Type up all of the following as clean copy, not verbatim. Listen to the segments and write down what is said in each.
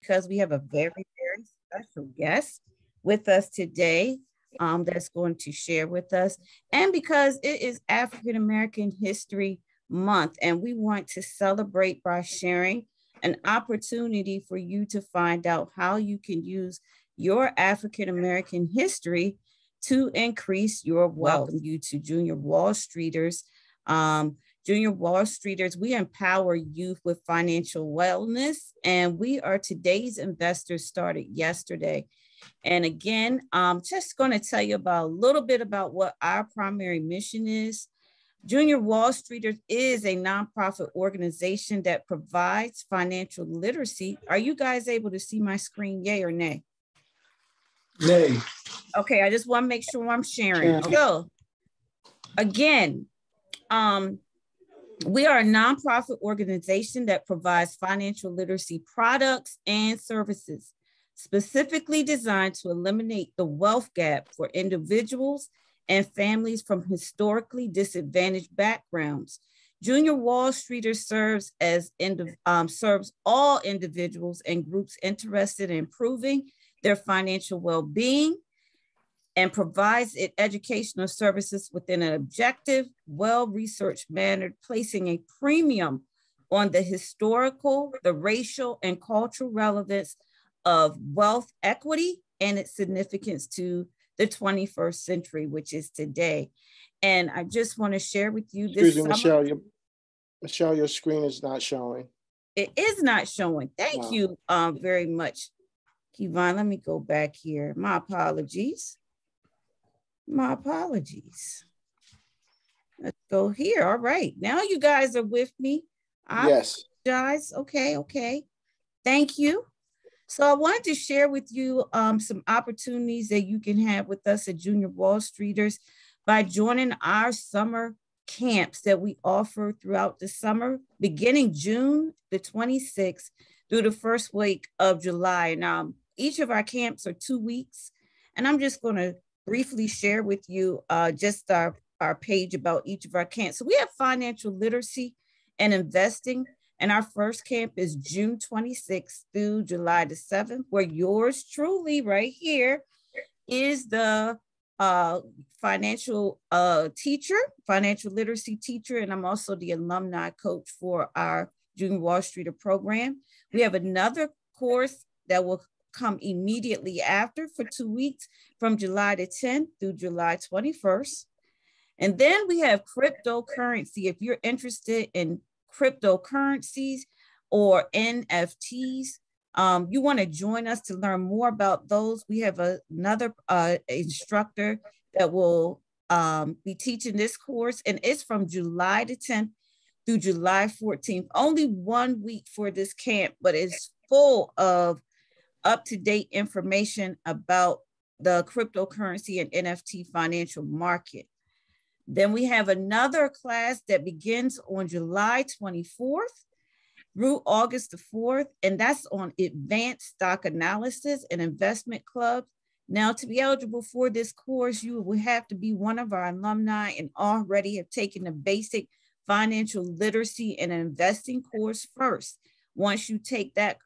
because we have a very, very special guest with us today that's going to share with us. And because it is African American History Month, and we want to celebrate by sharing an opportunity for you to find out how you can use your African American history to increase your wealth. Welcome you to Junior Wallstreeters. Junior Wallstreeters, we empower youth with financial wellness, and we are today's investors started yesterday. And again, I'm just going to tell you about a little bit about what our primary mission is. Junior Wallstreeters is a nonprofit organization that provides financial literacy. Are you guys able to see my screen, yay or nay? Nay. Okay, I just want to make sure I'm sharing. So, again, we are a nonprofit organization that provides financial literacy products and services specifically designed to eliminate the wealth gap for individuals and families from historically disadvantaged backgrounds. Junior Wallstreeter serves all individuals and groups interested in improving their financial well-being and provides it educational services within an objective, well-researched manner, placing a premium on the historical, the racial, and cultural relevance of wealth equity and its significance to the 21st century, which is today. And I just want to share with you this. Excuse me, Michelle, your screen is not showing. It is not showing. Thank you very much, Kevon. Let me go back here. My apologies. My apologies. Let's go here. All right. Now you guys are with me. Yes. Apologize. Okay. Thank you. So I wanted to share with you some opportunities that you can have with us at Junior Wallstreeters by joining our summer camps that we offer throughout the summer, beginning June the 26th through the first week of July. And each of our camps are 2 weeks. And I'm just going to briefly share with you just our page about each of our camps. So we have financial literacy and investing. And our first camp is June 26th through July the 7th, where yours truly right here is the financial literacy teacher. And I'm also the alumni coach for our Junior Wallstreeter program. We have another course that will come immediately after for 2 weeks from July the 10th through July 21st. And then we have cryptocurrency. If you're interested in cryptocurrencies or NFTs, you want to join us to learn more about those. We have another instructor that will be teaching this course, and it's from July the 10th through July 14th. Only 1 week for this camp, but it's full of up-to-date information about the cryptocurrency and NFT financial market. Then we have another class that begins on July 24th through August the 4th, and that's on advanced stock analysis and investment clubs. Now, to be eligible for this course, you will have to be one of our alumni and already have taken the basic financial literacy and investing course first. Once you take that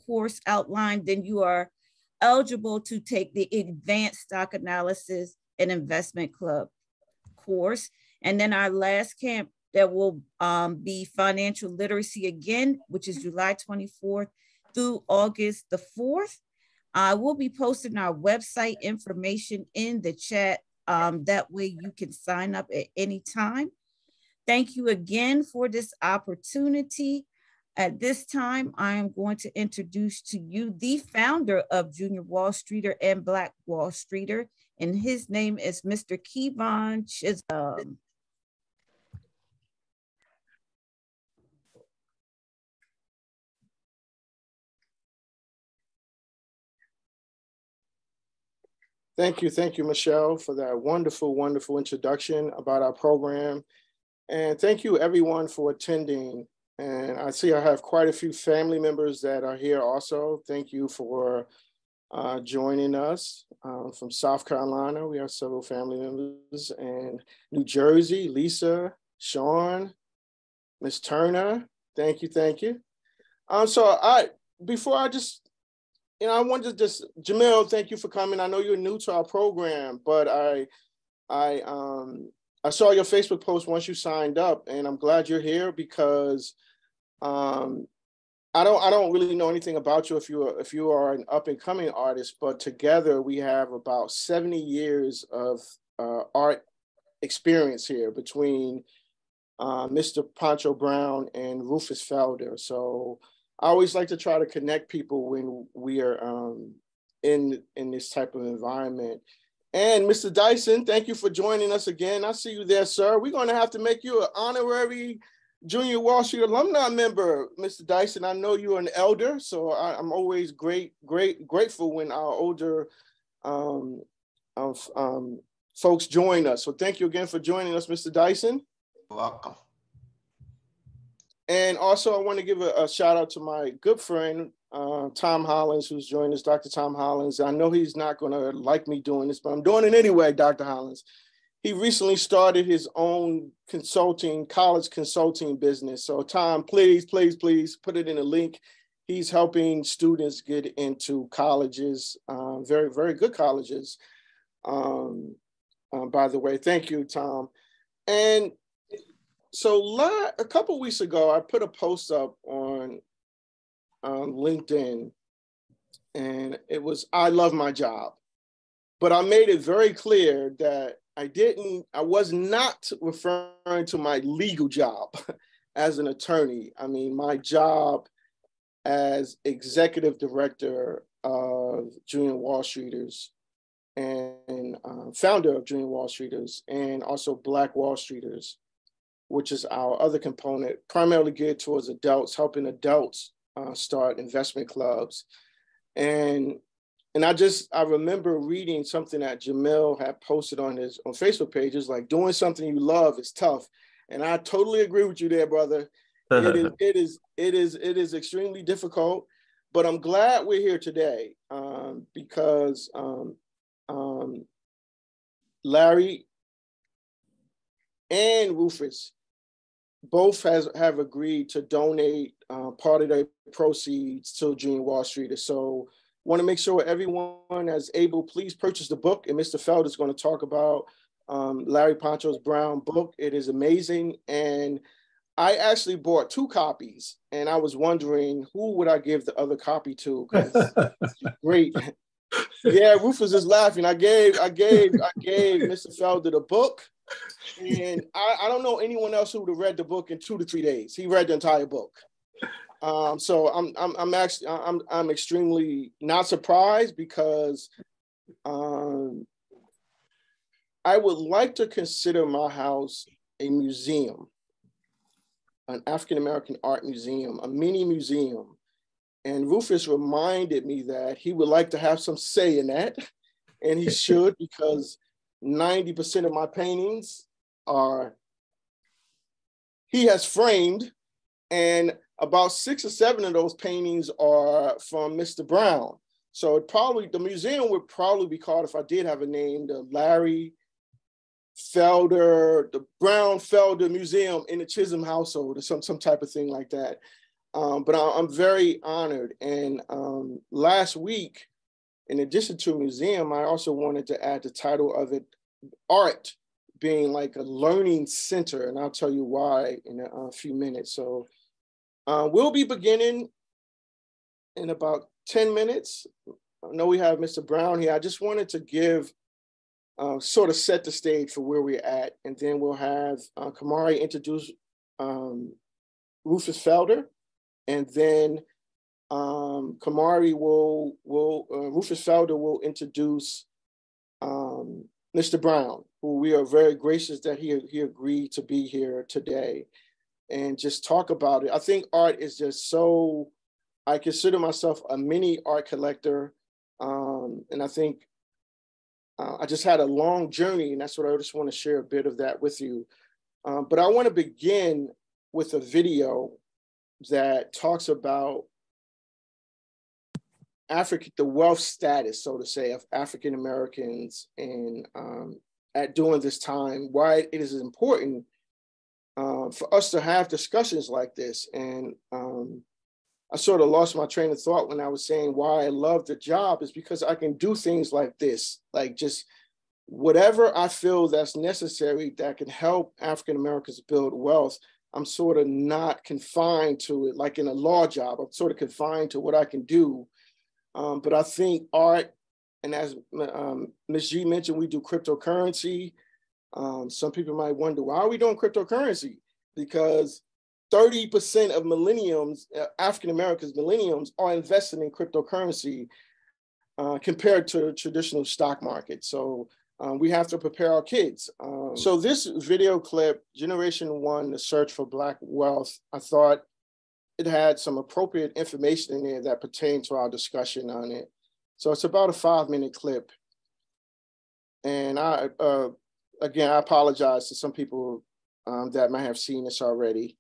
course outlined, then you are eligible to take the advanced stock analysis and investment club course. And then our last camp that will be financial literacy again, which is July 24th through August the 4th. I will be posting our website information in the chat. That way you can sign up at any time. Thank you again for this opportunity. At this time, I am going to introduce to you the founder of Junior Wallstreeter and Black Wallstreeter, and his name is Mr. Kevon Chisolm. Thank you, Michelle, for that wonderful introduction about our program. And thank you, everyone, for attending. And I see I have quite a few family members that are here also. Thank you for joining us from South Carolina. We have several family members, and New Jersey, Lisa, Sean, Miss Turner. Thank you. So before I just, I wanted to just, Jamil, thank you for coming. I know you're new to our program, but I saw your Facebook post once you signed up, and I'm glad you're here because I don't really know anything about you if you are an up and coming artist, but together we have about 70 years of art experience here between Mr. Poncho Brown and Rufus Felder. So I always like to try to connect people when we are in this type of environment. And Mr. Dyson, thank you for joining us again. I see you there, sir. We're going to have to make you an honorary Junior Wallstreeter alumni member, Mr. Dyson. I know you're an elder, so I'm always grateful when our older folks join us. So thank you again for joining us, Mr. Dyson. You're welcome. And also, I want to give a shout out to my good friend, Tom Hollins, who's joined us, Dr. Tom Hollins. I know he's not going to like me doing this, but I'm doing it anyway, Dr. Hollins. He recently started his own college consulting business. So Tom, please put it in a link. He's helping students get into colleges, very, very good colleges. By the way, thank you, Tom. And so a couple of weeks ago, I put a post up on LinkedIn, and it was, I love my job. But I made it very clear that I was not referring to my legal job as an attorney. I mean, my job as executive director of Junior Wallstreeters and founder of Junior Wallstreeters and also Black Wallstreeters, which is our other component, primarily geared towards adults, helping adults start investment clubs. And I remember reading something that Jamil had posted on Facebook pages, like doing something you love is tough. And I totally agree with you there, brother. It is extremely difficult, but I'm glad we're here today because Larry and Rufus both have agreed to donate part of their proceeds to Junior Wallstreeter. So want to make sure everyone that's able, please purchase the book. And Mr. Felder is going to talk about Larry Poncho's Brown book. It is amazing. And I actually bought 2 copies, and I was wondering who would I give the other copy to? Because great. Yeah, Rufus is laughing. I gave Mr. Felder the book, and I don't know anyone else who would have read the book in 2 to 3 days. He read the entire book. So I'm extremely not surprised because I would like to consider my house a museum, an African-American art museum, a mini museum. And Rufus reminded me that he would like to have some say in that, and he should, because 90% of my paintings he has framed, and about 6 or 7 of those paintings are from Mr. Brown. So the museum would probably be called, if I did have a name, the Larry Felder, the Brown Felder Museum in the Chisolm household, or some type of thing like that. But I'm very honored. And last week, in addition to a museum, I also wanted to add the title of it, art being like a learning center. And I'll tell you why in a few minutes. So we'll be beginning in about 10 minutes. I know we have Mr. Brown here. I just wanted to give, sort of set the stage for where we're at. And then we'll have Kamari introduce Rufus Felder. And then Rufus Felder will introduce Mr. Brown, who we are very gracious that he agreed to be here today and just talk about it. I think art is just so, I consider myself a mini art collector. And I think I just had a long journey, and that's what I just want to share a bit of that with you. But I want to begin with a video that talks about the wealth status, so to say, of African Americans, and during this time, why it is important for us to have discussions like this. And I sort of lost my train of thought when I was saying why I love the job is because I can do things like this, like just whatever I feel that's necessary that can help African Americans build wealth. I'm sort of not confined to it, like in a law job. I'm sort of confined to what I can do. But I think art, and as Ms. G mentioned, we do cryptocurrency. Some people might wonder, why are we doing cryptocurrency? Because 30% of millennials, African Americans, millennials, are invested in cryptocurrency compared to the traditional stock market. So we have to prepare our kids. So this video clip, Generation One, The Search for Black Wealth, I thought it had some appropriate information in there that pertained to our discussion on it. So it's about a 5-minute clip. And again, I apologize to some people that might have seen this already.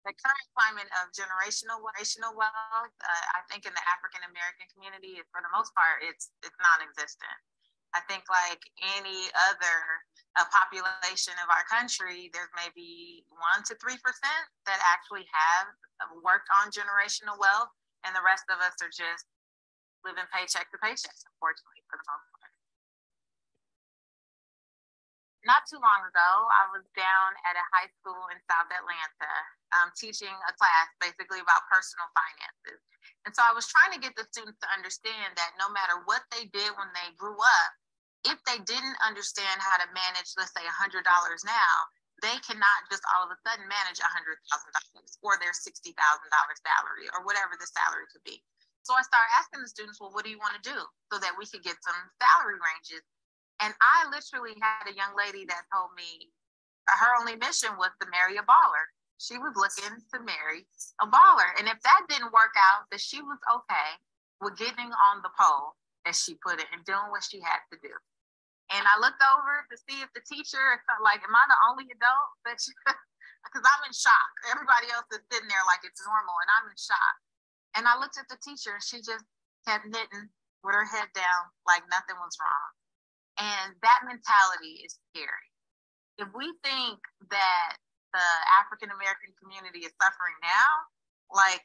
The current climate of generational wealth, I think in the African American community, for the most part, it's non-existent. I think like any other population of our country, there's maybe 1 to 3% that actually have worked on generational wealth, and the rest of us are just living paycheck to paycheck, unfortunately, for the most part. Not too long ago, I was down at a high school in South Atlanta teaching a class basically about personal finances. And so I was trying to get the students to understand that no matter what they did when they grew up, if they didn't understand how to manage, let's say $100 now, they cannot just all of a sudden manage $100,000 or their $60,000 salary or whatever the salary could be. So I started asking the students, well, what do you want to do so that we could get some salary ranges? And I literally had a young lady that told me her only mission was to marry a baller. She was looking to marry a baller. And if that didn't work out, that she was okay with getting on the pole, as she put it, and doing what she had to do. And I looked over to see if the teacher, like, am I the only adult? Because I'm in shock. Everybody else is sitting there like it's normal, and I'm in shock. And I looked at the teacher, and she just kept knitting with her head down like nothing was wrong. And that mentality is scary. If we think that the African American community is suffering now, like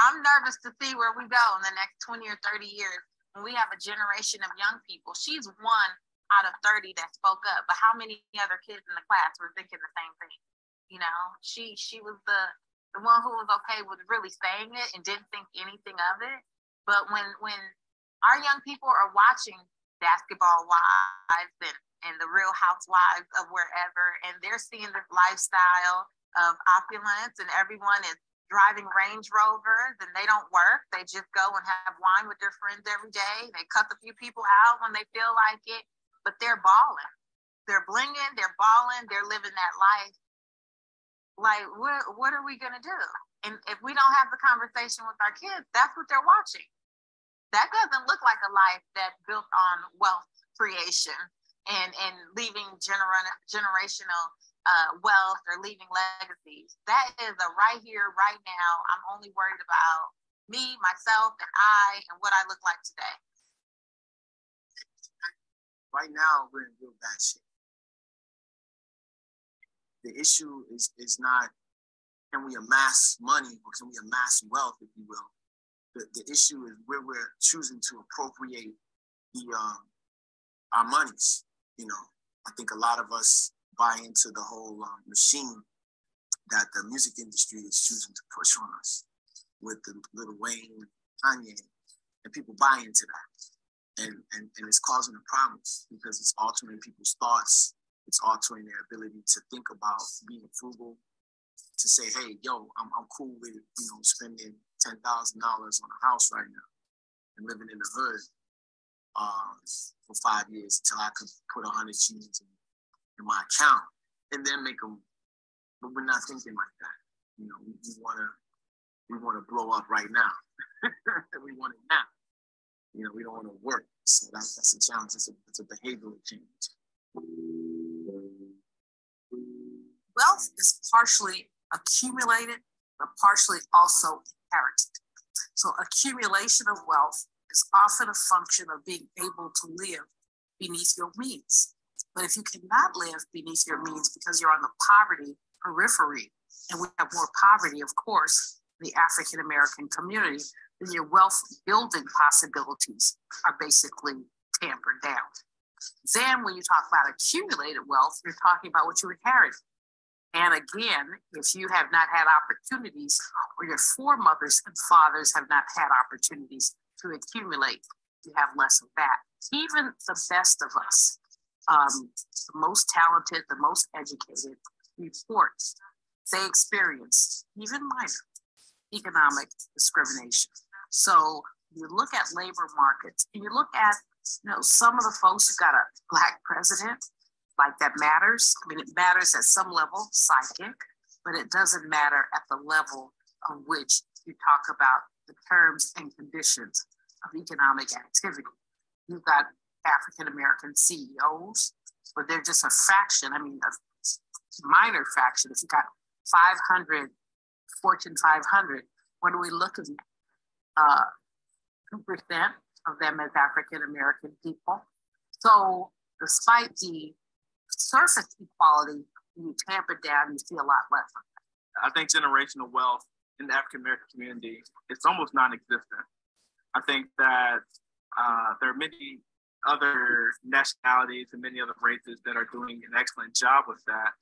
I'm nervous to see where we go in the next 20 or 30 years when we have a generation of young people. She's 1 out of 30 that spoke up, but how many other kids in the class were thinking the same thing? You know, she was the one who was okay with really saying it and didn't think anything of it. But when our young people are watching Basketball Wives and the Real Housewives of wherever, and they're seeing this lifestyle of opulence, and everyone is driving Range Rovers, and they don't work. They just go and have wine with their friends every day. They cut a few people out when they feel like it, but they're balling. They're blinging, they're balling, they're living that life. Like, what are we gonna do? And if we don't have the conversation with our kids, that's what they're watching. That doesn't look like a life that's built on wealth creation and leaving generational wealth or leaving legacies. That is a right here, right now. I'm only worried about me, myself, and what I look like today. Right now, we're in real bad shape. The issue is not, can we amass money or can we amass wealth, if you will? The issue is where we're choosing to appropriate our monies. You know, I think a lot of us buy into the whole machine that the music industry is choosing to push on us with the Lil Wayne, Kanye, and people buy into that. And it's causing a problem because it's altering people's thoughts. It's altering their ability to think about being frugal, to say, hey, yo, I'm cool with, spending $10,000 on a house right now and living in the hood for 5 years until I could put 100 G's in my account and then make them. But we're not thinking like that. We want to blow up right now. We want it now. We don't want to work. So that's a challenge. It's a behavioral change. Wealth is partially accumulated, but partially also inherited. So accumulation of wealth is often a function of being able to live beneath your means. But if you cannot live beneath your means because you're on the poverty periphery, and we have more poverty, of course, in the African American community, then your wealth building possibilities are basically tampered down. Then when you talk about accumulated wealth, you're talking about what you inherited. And again, if you have not had opportunities, or your foremothers and fathers have not had opportunities to accumulate, you have less of that. Even the best of us, the most talented, the most educated, reports they experience even minor economic discrimination. So you look at labor markets, and you look at, some of the folks who got a Black president, like that matters. I mean, it matters at some level, psychic, but it doesn't matter at the level on which you talk about the terms and conditions of economic activity. You've got African-American CEOs, but they're just a fraction, a minor fraction. If you got 500, Fortune 500, what are we looking at? 2% of them as African-American people. So despite the surface equality, when you tamp it down, you see a lot less of that. I think generational wealth in the African-American community, it's almost non-existent. I think that there are many other nationalities and many other races that are doing an excellent job with that.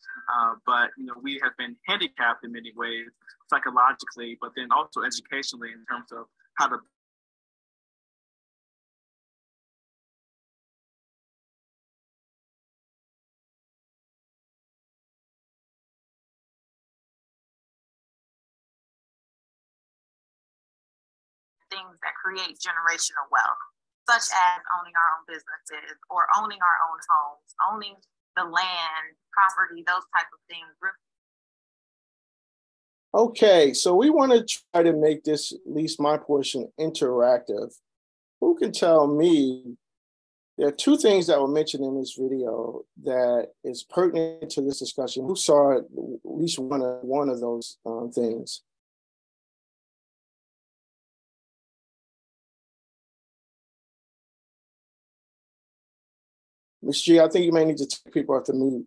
But we have been handicapped in many ways, psychologically, but then also educationally in terms of how to things that create generational wealth, such as owning our own businesses or owning our own homes, owning the land, property, those type of things. Okay, so we want to try to make this, at least my portion, interactive. Who can tell me, there are two things that were mentioned in this video that is pertinent to this discussion. Who saw at least one of those things? Ms. G, I think you may need to take people off the mute.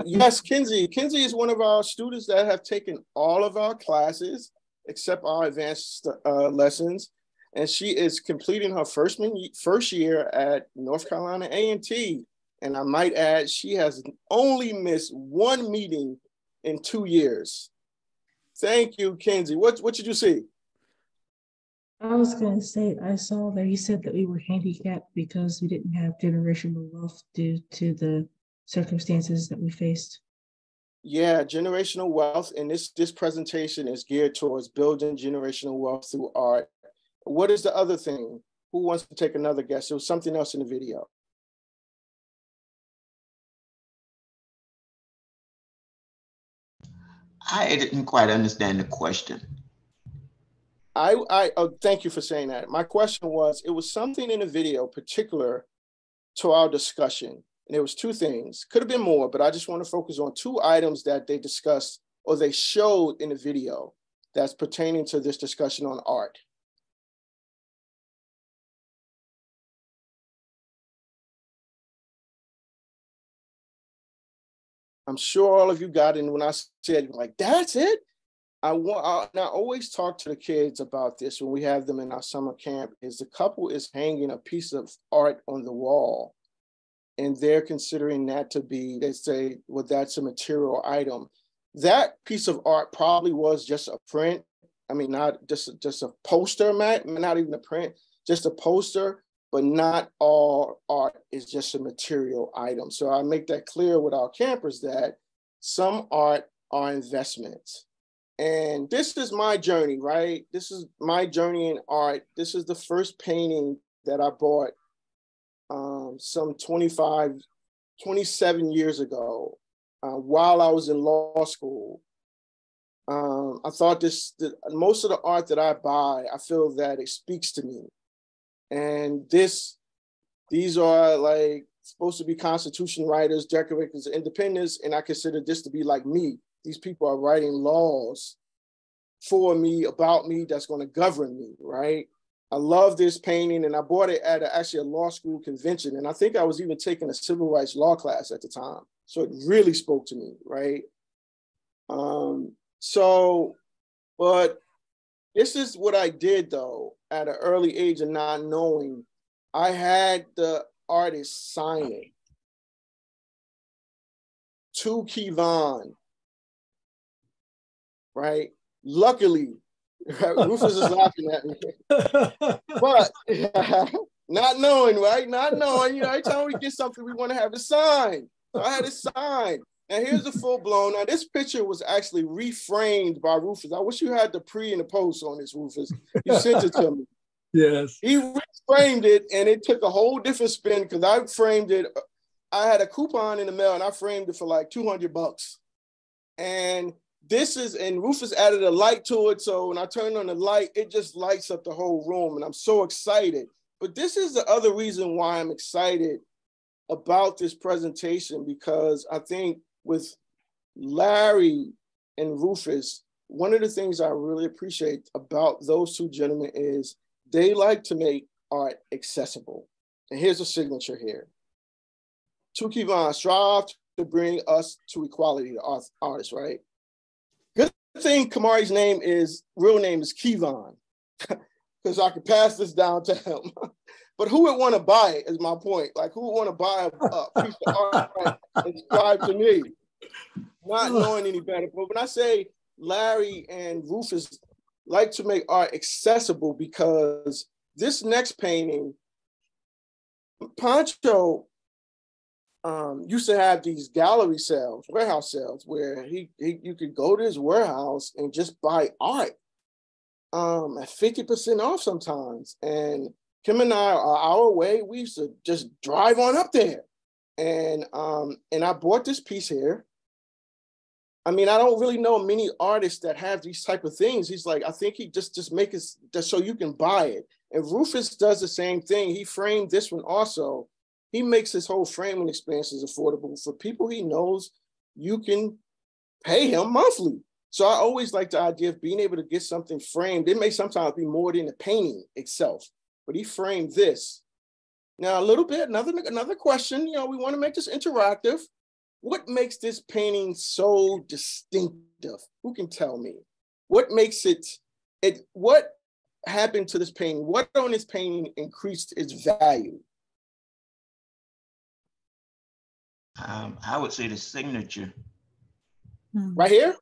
Yes, Kinsey. Kinsey is one of our students that have taken all of our classes except our advanced lessons. And she is completing her first year at North Carolina A&T. And I might add, she has only missed one meeting in 2 years. Thank you, Kinsey. What did you see? I was going to say, I saw that you said that we were handicapped because we didn't have generational wealth due to the circumstances that we faced. Yeah, generational wealth. And this presentation is geared towards building generational wealth through art. What is the other thing? Who wants to take another guess? There was something else in the video. I didn't quite understand the question. Thank you for saying that. My question was, it was something in the video particular to our discussion. And there was two things. Could have been more, but I just want to focus on two items that they discussed or they showed in the video that's pertaining to this discussion on art. I'm sure all of you got it. And when I said, like, that's it? I always talk to the kids about this when we have them in our summer camp, is the couple is hanging a piece of art on the wall. And they're considering that to be, they say, well, that's a material item. That piece of art probably was just a print. I mean, not just a poster, not even a print, just a poster, but not all art is just a material item. So I make that clear with our campers that some art are investments. And this is my journey, right? This is my journey in art. This is the first painting that I bought some 27 years ago while I was in law school. I thought most of the art that I buy, I feel that it speaks to me. And these are like supposed to be Constitution writers, Declaration of Independence, and I consider this to be like me. These people are writing laws for me, about me, that's going to govern me, right? I love this painting, and I bought it at actually a law school convention. And I think I was even taking a civil rights law class at the time. So it really spoke to me, right? But this is what I did though, at an early age of not knowing. I had the artist sign it to Kevon, right? Luckily, Rufus is laughing at me. But not knowing, right? Not knowing, every time we get something, we want to have it signed. So I had it signed. Now here's the full blown. Now this picture was actually reframed by Rufus. I wish you had the pre and the post on this, Rufus. You sent it to me. Yes. He reframed it, and it took a whole different spin because I framed it. I had a coupon in the mail, and I framed it for like $200. And and Rufus added a light to it. So when I turn on the light, it just lights up the whole room, and I'm so excited. But this is the other reason why I'm excited about this presentation, because I think with Larry and Rufus, one of the things I really appreciate about those two gentlemen is they like to make art accessible. And here's a signature here. To Kevon, strive to bring us to equality, the artists, right? Good thing Kamari's real name is Kevon, because I could pass this down to him. But who would want to buy it is my point. Like, who would want to buy a piece of art inscribed to me? Not knowing any better. But when I say Larry and Rufus like to make art accessible, because this next painting, Poncho used to have these gallery sales, warehouse sales, where you could go to his warehouse and just buy art at 50% off sometimes. And Kim and I are our way. We used to just drive on up there. And I bought this piece here. I mean, I don't really know many artists that have these type of things. He's like, I think he just make it just so you can buy it. And Rufus does the same thing. He framed this one also. He makes his whole framing expenses affordable for people he knows you can pay him monthly. So I always like the idea of being able to get something framed. It may sometimes be more than the painting itself, but he framed this. Now, a little bit, another question, we want to make this interactive. What makes this painting so distinctive? Who can tell me? What makes what happened to this painting? What on this painting increased its value? I would say the signature. Right here?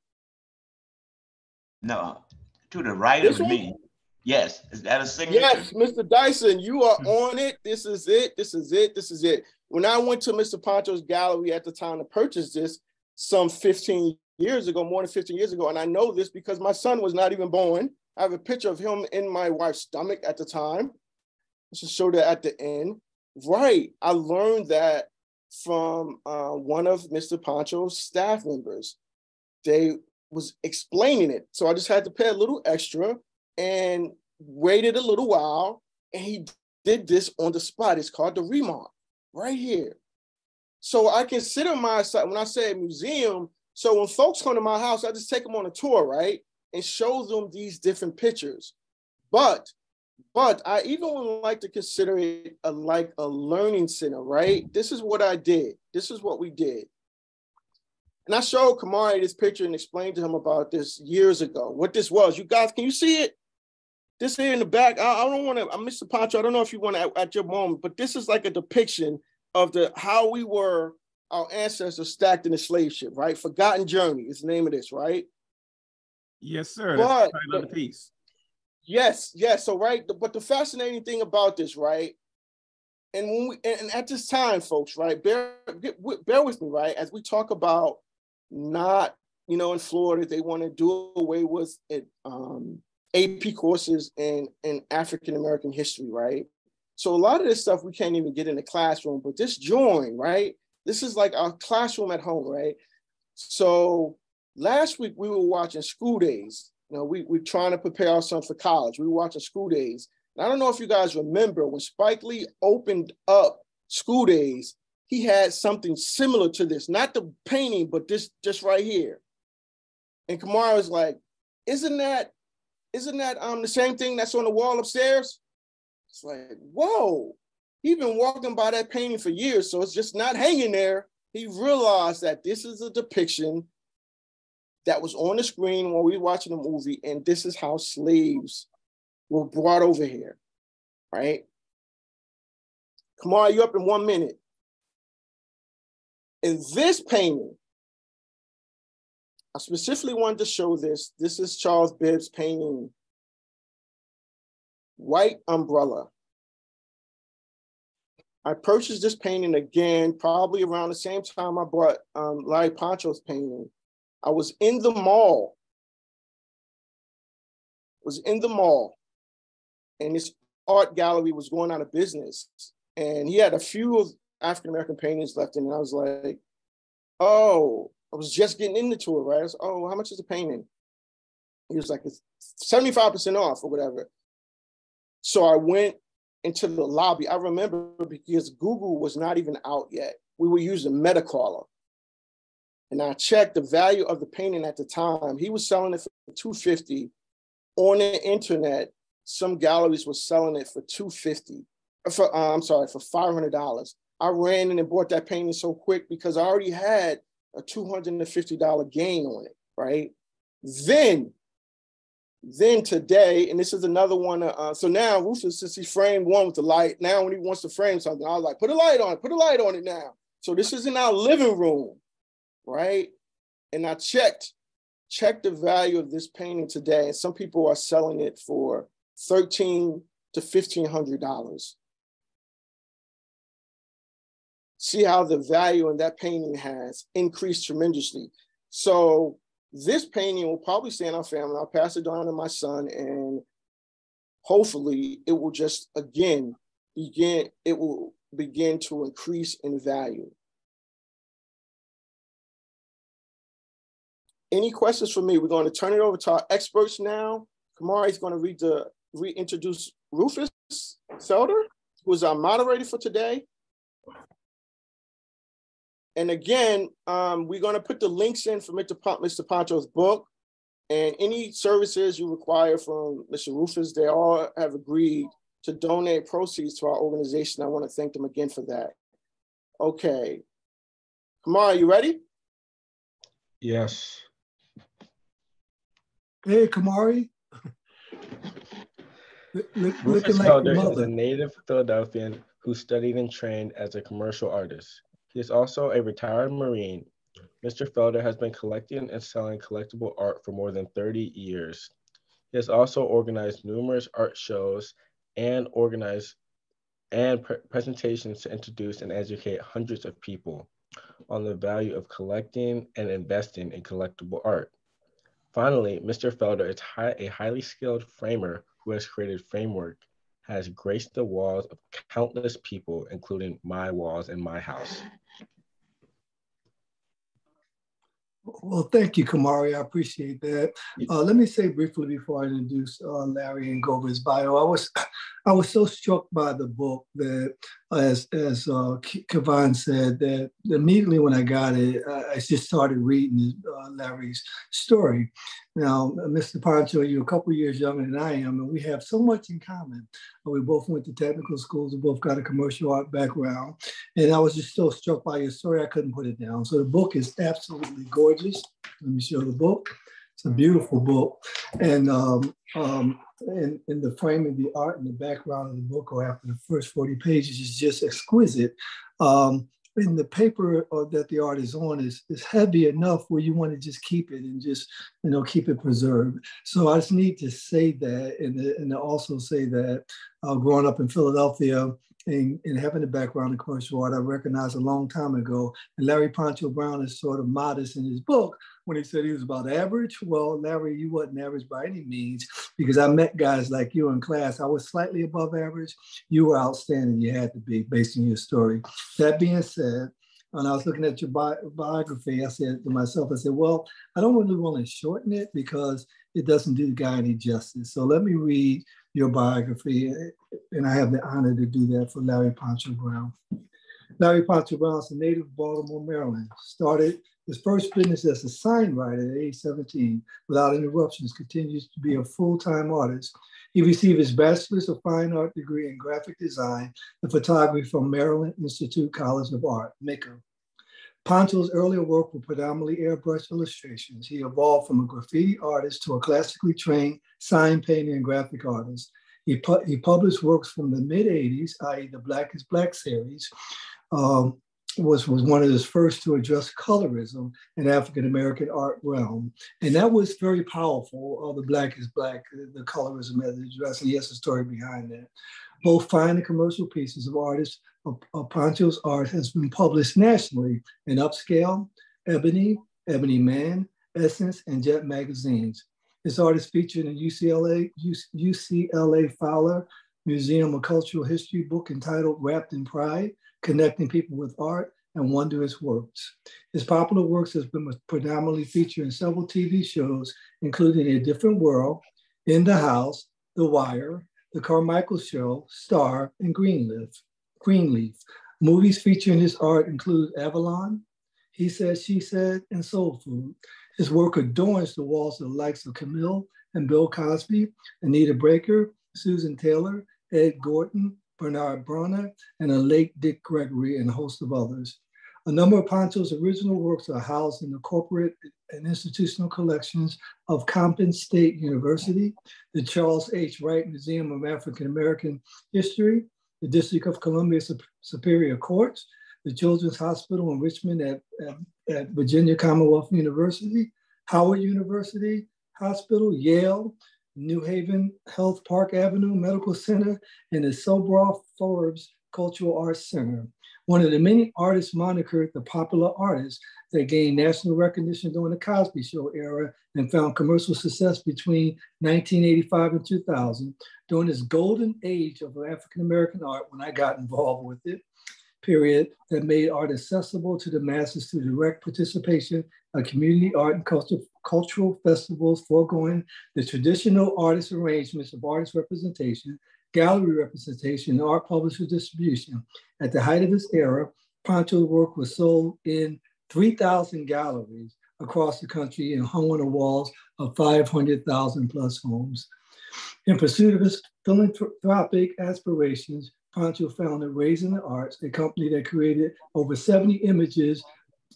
No, to the right of me. Yes, is that a signature? Yes, Mr. Dyson, you are on it. This is it. This is it. This is it. When I went to Mr. Poncho's gallery at the time to purchase this some 15 years ago, more than 15 years ago, and I know this because my son was not even born. I have a picture of him in my wife's stomach at the time. I should show that at the end. Right, I learned that from one of Mr. Poncho's staff members. They was explaining it. So I just had to pay a little extra and waited a little while, and he did this on the spot. It's called the remark, right here. So I consider myself, when I say a museum, so when folks come to my house, I just take them on a tour, right? And show them these different pictures. But I even would like to consider it like a learning center, right? This is what I did. This is what we did. And I showed Kamari this picture and explained to him about this years ago, what this was. You guys, can you see it? This here in the back, I don't want to, Mr. Poncho, I don't know if you want to at your moment, but this is like a depiction of how we were, our ancestors stacked in the slave ship, right? Forgotten Journey is the name of this, right? Yes, sir. That's the title of the piece. Yes. So but the fascinating thing about this, right? And when and at this time, folks, right, bear with me, right? As we talk about not, in Florida, they want to do away with it, AP courses in African American history, right? So a lot of this stuff we can't even get in the classroom, but this join, right? This is like our classroom at home, right? So last week we were watching School Days. We're trying to prepare ourselves for college. We were watching School Days. And I don't know if you guys remember when Spike Lee opened up School Days, he had something similar to this, not the painting, but this just right here. And Kamara was like, isn't that the same thing that's on the wall upstairs? It's like, whoa, he's been walking by that painting for years, so it's just not hanging there. He realized that this is a depiction that was on the screen while we were watching the movie, and this is how slaves were brought over here, right? Come on, you up in 1 minute. In this painting, I specifically wanted to show this. This is Charles Bibb's painting, White Umbrella. I purchased this painting again, probably around the same time I bought Larry Poncho's painting. I was in the mall. And this art gallery was going out of business. And he had a few of African-American paintings left in it. I was like, oh, I was just getting into it, right? I was, oh, how much is the painting? He was like, it's 75% off or whatever. So I went into the lobby. I remember because Google was not even out yet. We were using Metacrawler. And I checked the value of the painting at the time. He was selling it for $250. On the internet, some galleries were selling it for $250. For $500. I ran in and bought that painting so quick because I already had a $250 gain on it, right? Then today, and this is another one. So now Rufus, since he framed one with the light, now when he wants to frame something, I was like, put a light on it now. So this is in our living room, right? And I checked the value of this painting today, and some people are selling it for $1,300 to $1,500. See how the value in that painting has increased tremendously. So this painting will probably stay in our family. I'll pass it on to my son, and hopefully it will just begin to increase in value. Any questions for me? We're going to turn it over to our experts now. Kamari is going to reintroduce Rufus Felder, who is our moderator for today. And again, we're going to put the links in for Mr. Poncho's book, and any services you require from Mr. Rufus, they all have agreed to donate proceeds to our organization. I want to thank them again for that. Okay. Kamari, you ready? Yes. Hey, Kamari. Rufus Felder is a native Philadelphian who studied and trained as a commercial artist. He is also a retired Marine. Mr. Felder has been collecting and selling collectible art for more than 30 years. He has also organized numerous art shows and presentations to introduce and educate hundreds of people on the value of collecting and investing in collectible art. Finally, Mr. Felder is a highly skilled framer who has created framework, has graced the walls of countless people, including my walls in my house. Well, thank you, Kamari. I appreciate that. Let me say briefly before I introduce Larry and go over his bio. I was so struck by the book that, as Kevon said, that immediately when I got it, I just started reading Larry's story. Now, Mr. Poncho, you're a couple years younger than I am, and we have so much in common. We both went to technical schools. We both got a commercial art background. And I was just so struck by your story, I couldn't put it down. So the book is absolutely gorgeous. Let me show the book. It's a beautiful book. And in the framing, the art and the background of the book, or after the first 40 pages, is just exquisite. And the paper that the art is on is heavy enough where you want to just keep it and just, keep it preserved. So I just need to say that, and to also say that growing up in Philadelphia and having a background in commercial art, I recognized a long time ago, and Larry Poncho Brown is sort of modest in his book when he said he was about average. Well, Larry, you wasn't average by any means, because I met guys like you in class. I was slightly above average. You were outstanding. You had to be, based on your story. That being said, when I was looking at your biography, I said to myself, well, I don't really want to shorten it because it doesn't do the guy any justice. So let me read your biography, and I have the honor to do that for Larry Poncho Brown. Larry Poncho Brown is a native of Baltimore, Maryland. Started His first business as a signwriter at age 17, without interruptions, continues to be a full-time artist. He received his Bachelor's of Fine Art degree in graphic design and photography from Maryland Institute College of Art, MICA. Poncho's earlier work were predominantly airbrush illustrations. He evolved from a graffiti artist to a classically trained sign painter and graphic artist. He published works from the mid-'80s, i.e. the Black is Black series, was one of his first to address colorism in African-American art realm. And that was very powerful, the Black is Black, the colorism as addressed, and he has a story behind that. Both fine and commercial pieces of artists of Poncho's art has been published nationally in Upscale, Ebony, Ebony Man, Essence, and Jet magazines. His art is featured in UCLA Fowler Museum of Cultural History book entitled Wrapped in Pride, Connecting People with Art and Wondrous Works. His popular works has been predominantly featured in several TV shows, including A Different World, In the House, The Wire, The Carmichael Show, Star, and Greenleaf. Movies featuring his art include Avalon, He Said, She Said, and Soul Food. His work adorns the walls of the likes of Camille and Bill Cosby, Anita Baker, Susan Taylor, Ed Gordon, Bernard Bronner, and a late Dick Gregory, and a host of others. A number of Poncho's original works are housed in the corporate and institutional collections of Compton State University, the Charles H. Wright Museum of African American History, the District of Columbia Superior Courts, the Children's Hospital in Richmond at Virginia Commonwealth University, Howard University Hospital, Yale, New Haven Health Park Avenue Medical Center, and the Sobroff Forbes Cultural Arts Center. One of the many artists monikered the popular artist that gained national recognition during the Cosby Show era and found commercial success between 1985 and 2000, during this golden age of African-American art when I got involved with it, period, that made art accessible to the masses through direct participation of community art and cultural festivals, foregoing the traditional artist arrangements of artist representation, gallery representation, and art publisher distribution. At the height of his era, Poncho's work was sold in 3,000 galleries across the country and hung on the walls of 500,000 plus homes. In pursuit of his philanthropic aspirations, Poncho founded Raising the Arts, a company that created over 70 images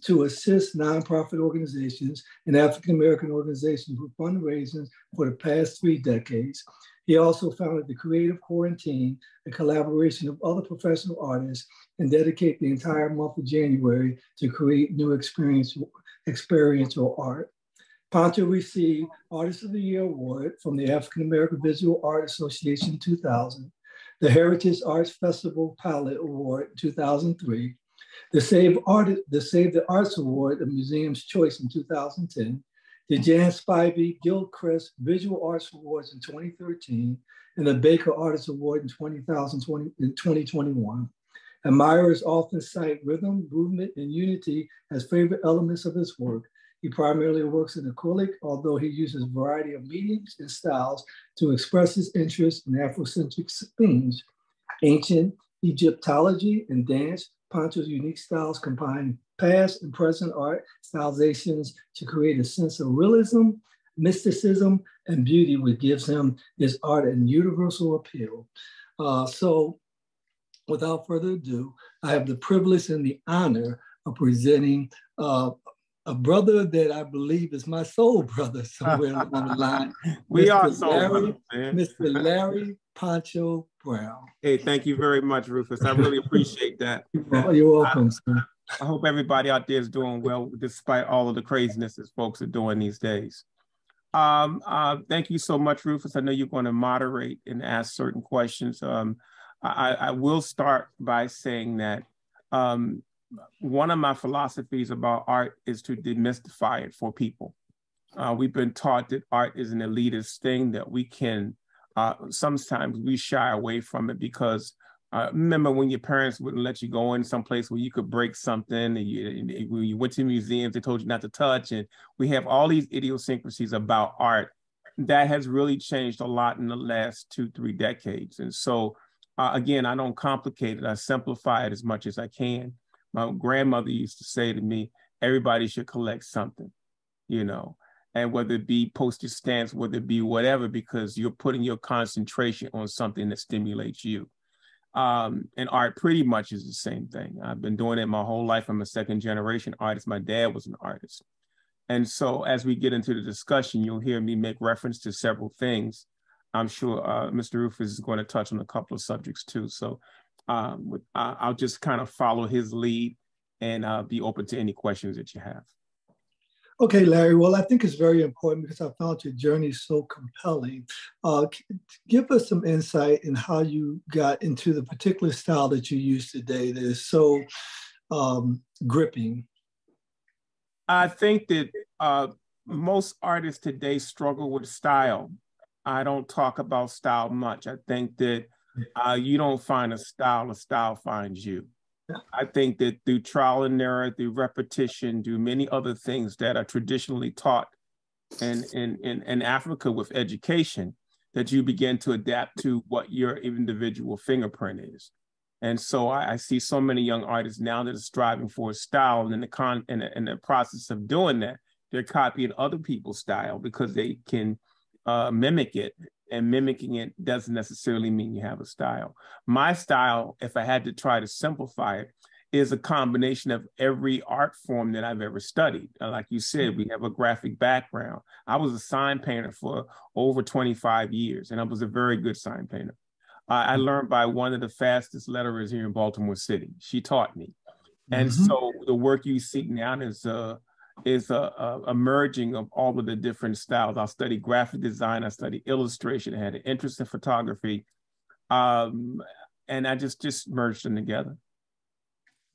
to assist nonprofit organizations and African-American organizations with fundraising for the past 3 decades. He also founded the Creative Quarantine, a collaboration of other professional artists, and dedicate the entire month of January to create new experiential art. Poncho received Artist of the Year Award from the African American Visual Art Association in 2000, the Heritage Arts Festival Palette Award in 2003, the Save the Arts Award, the Museum's Choice in 2010, the Jan Spivey Gilchrist Visual Arts Awards in 2013, and the Baker Artist Award in 2021. Admirers often cite rhythm, movement, and unity as favorite elements of his work. He primarily works in acrylic, although he uses a variety of mediums and styles to express his interest in Afrocentric themes. Ancient Egyptology and dance, Poncho's unique styles combine past and present art stylizations to create a sense of realism, mysticism, and beauty, which gives him his art an universal appeal. So without further ado, I have the privilege and the honor of presenting a brother that I believe is my soul brother somewhere on the line. We are soul brothers, man. Mr. Larry Poncho Brown. Hey, thank you very much, Rufus. I really appreciate that. You're welcome, sir. I hope everybody out there is doing well, despite all of the craziness that folks are doing these days. Thank you so much, Rufus. I know you're going to moderate and ask certain questions. I will start by saying that one of my philosophies about art is to demystify it for people. We've been taught that art is an elitist thing, that we can, sometimes we shy away from it because remember when your parents wouldn't let you go in someplace where you could break something, and when you went to museums, they told you not to touch, and we have all these idiosyncrasies about art that has really changed a lot in the last 2-3 decades. And so again, I don't complicate it, I simplify it as much as I can. My grandmother used to say to me, everybody should collect something, and whether it be postage stamps, whether it be whatever, because you're putting your concentration on something that stimulates you. And art pretty much is the same thing. I've been doing it my whole life. I'm a second generation artist. My dad was an artist. And so as we get into the discussion, you'll hear me make reference to several things. I'm sure Mr. Rufus is going to touch on a couple of subjects too. So I'll just kind of follow his lead and be open to any questions that you have. Okay, Larry. Well, I think it's very important because I found your journey so compelling. Give us some insight in how you got into the particular style that you use today that is so gripping. I think that most artists today struggle with style. I don't talk about style much. I think that you don't find a style finds you. I think that through trial and error, through repetition, through many other things that are traditionally taught in Africa with education, that you begin to adapt to what your individual fingerprint is. And so I see so many young artists now that are striving for a style, and in the process of doing that, they're copying other people's style because they can mimic it. And mimicking it doesn't necessarily mean you have a style. My style, if I had to try to simplify it, is a combination of every art form that I've ever studied. Like you said, we have a graphic background. I was a sign painter for over 25 years, and I was a very good sign painter. I learned by one of the fastest letterers here in Baltimore City. She taught me. And so the work you see now is a merging of all of the different styles. I studied graphic design, I studied illustration, I had an interest in photography, and I just merged them together.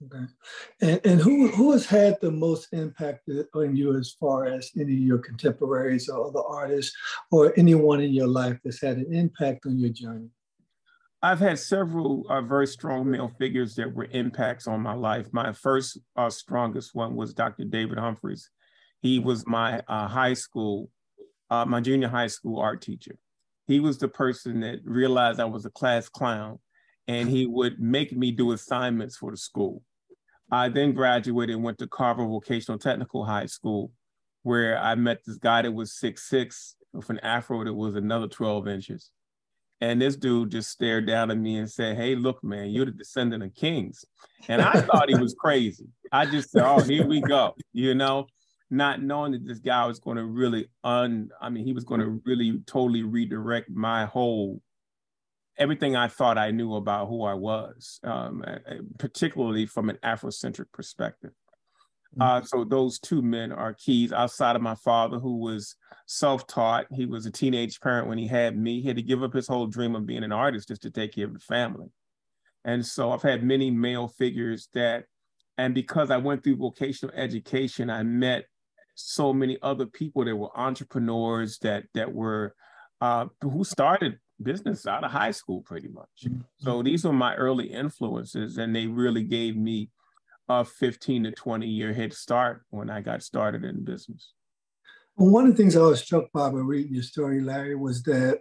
Okay. And who has had the most impact on you as far as any of your contemporaries or other artists or anyone in your life that's had an impact on your journey? I've had several very strong male figures that were impacts on my life. My first strongest one was Dr. David Humphreys. He was my my junior high school art teacher. He was the person that realized I was a class clown, and he would make me do assignments for the school. I then graduated and went to Carver Vocational Technical High School, where I met this guy that was 6'6" with an afro that was another 12 inches. And this dude just stared down at me and said, "Hey, look, man, you're the descendant of kings." And I thought he was crazy. I just said, "Oh, here we go," not knowing that this guy was going to really he was going to really totally redirect my whole, everything I thought I knew about who I was, particularly from an Afrocentric perspective. So those two men are keys outside of my father, who was self-taught. He was a teenage parent when he had me. He had to give up his whole dream of being an artist just to take care of the family. And so I've had many male figures and because I went through vocational education, I met so many other people that were entrepreneurs that were, who started business out of high school pretty much. So these were my early influences, and they really gave me a 15 to 20 year head start when I got started in business. Well, one of the things I was struck by reading your story, Larry, was that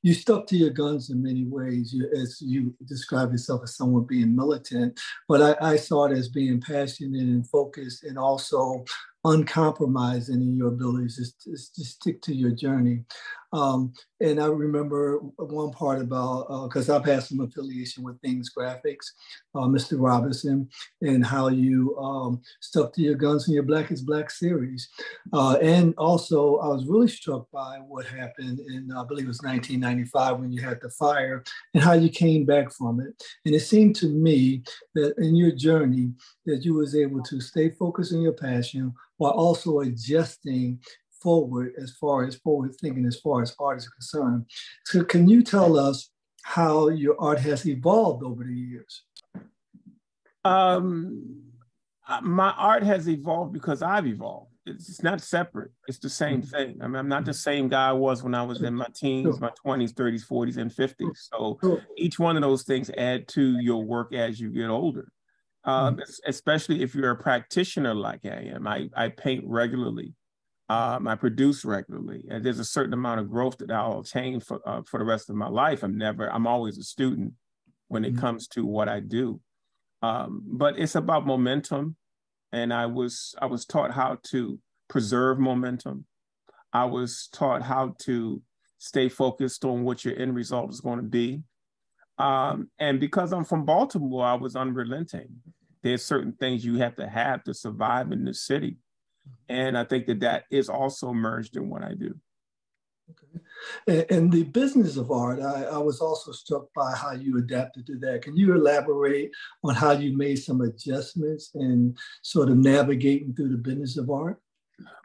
you stuck to your guns in many ways. As you describe yourself as someone being militant, but I saw it as being passionate and focused, and also uncompromising in your abilities to stick to your journey. And I remember one part about, because I've had some affiliation with Things Graphics, Mr. Robinson, and how you stuck to your guns in your Black is Black series. And also, I was really struck by what happened in, I believe it was 1995, when you had the fire, and how you came back from it. And it seemed to me that in your journey, that you was able to stay focused on your passion while also adjusting forward as far as forward thinking as far as art is concerned. So can you tell us how your art has evolved over the years? My art has evolved because I've evolved. It's not separate. It's the same thing. I mean, I'm not the same guy I was when I was in my teens, my 20s, 30s, 40s, and 50s. So each one of those things add to your work as you get older. Especially if you're a practitioner like I am. I paint regularly. I produce regularly, and there's a certain amount of growth that I'll attain for the rest of my life. I'm always a student when it comes to what I do. But it's about momentum. And I was taught how to preserve momentum. I was taught how to stay focused on what your end result is going to be. And because I'm from Baltimore, I was unrelenting. There's certain things you have to survive in this city. And I think that is also merged in what I do. Okay. And the business of art, I was also struck by how you adapted to that. Can you elaborate on how you made some adjustments and sort of navigating through the business of art?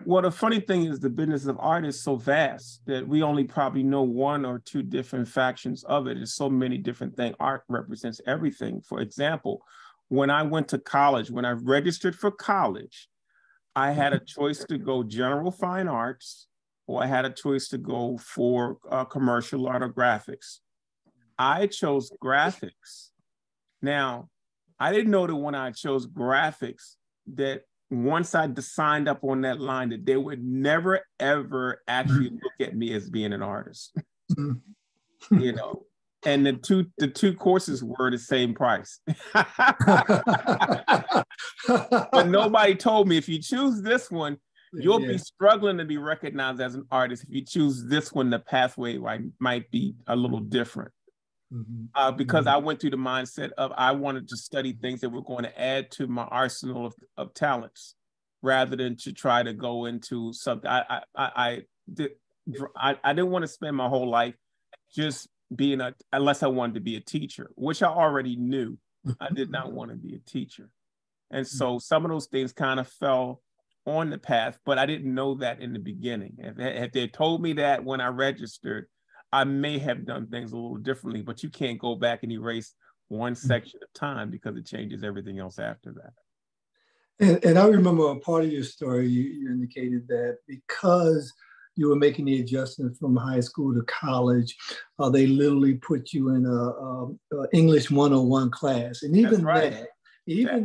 Well, the funny thing is the business of art is so vast that we only probably know one or two different factions of it. There's so many different things. Art represents everything. For example, when I went to college, when I registered for college, I had a choice to go general fine arts, or I had a choice to go for commercial art or graphics. I chose graphics. Now, I didn't know that when I chose graphics, that once I signed up on that line, that they would never, ever actually look at me as being an artist. You know, and the two courses were the same price. But nobody told me, if you choose this one, you'll be struggling to be recognized as an artist. If you choose this one, the pathway might be a little different. Because I went through the mindset of I wanted to study things that were going to add to my arsenal of talents, rather than to try to go into something. I didn't want to spend my whole life just being unless I wanted to be a teacher, which I already knew. I did not want to be a teacher. And so some of those things kind of fell on the path, but I didn't know that in the beginning. If they told me that when I registered, I may have done things a little differently, but you can't go back and erase one section of time because it changes everything else after that. And I remember a part of your story, you indicated that because you were making the adjustment from high school to college, they literally put you in a English 101 class. And even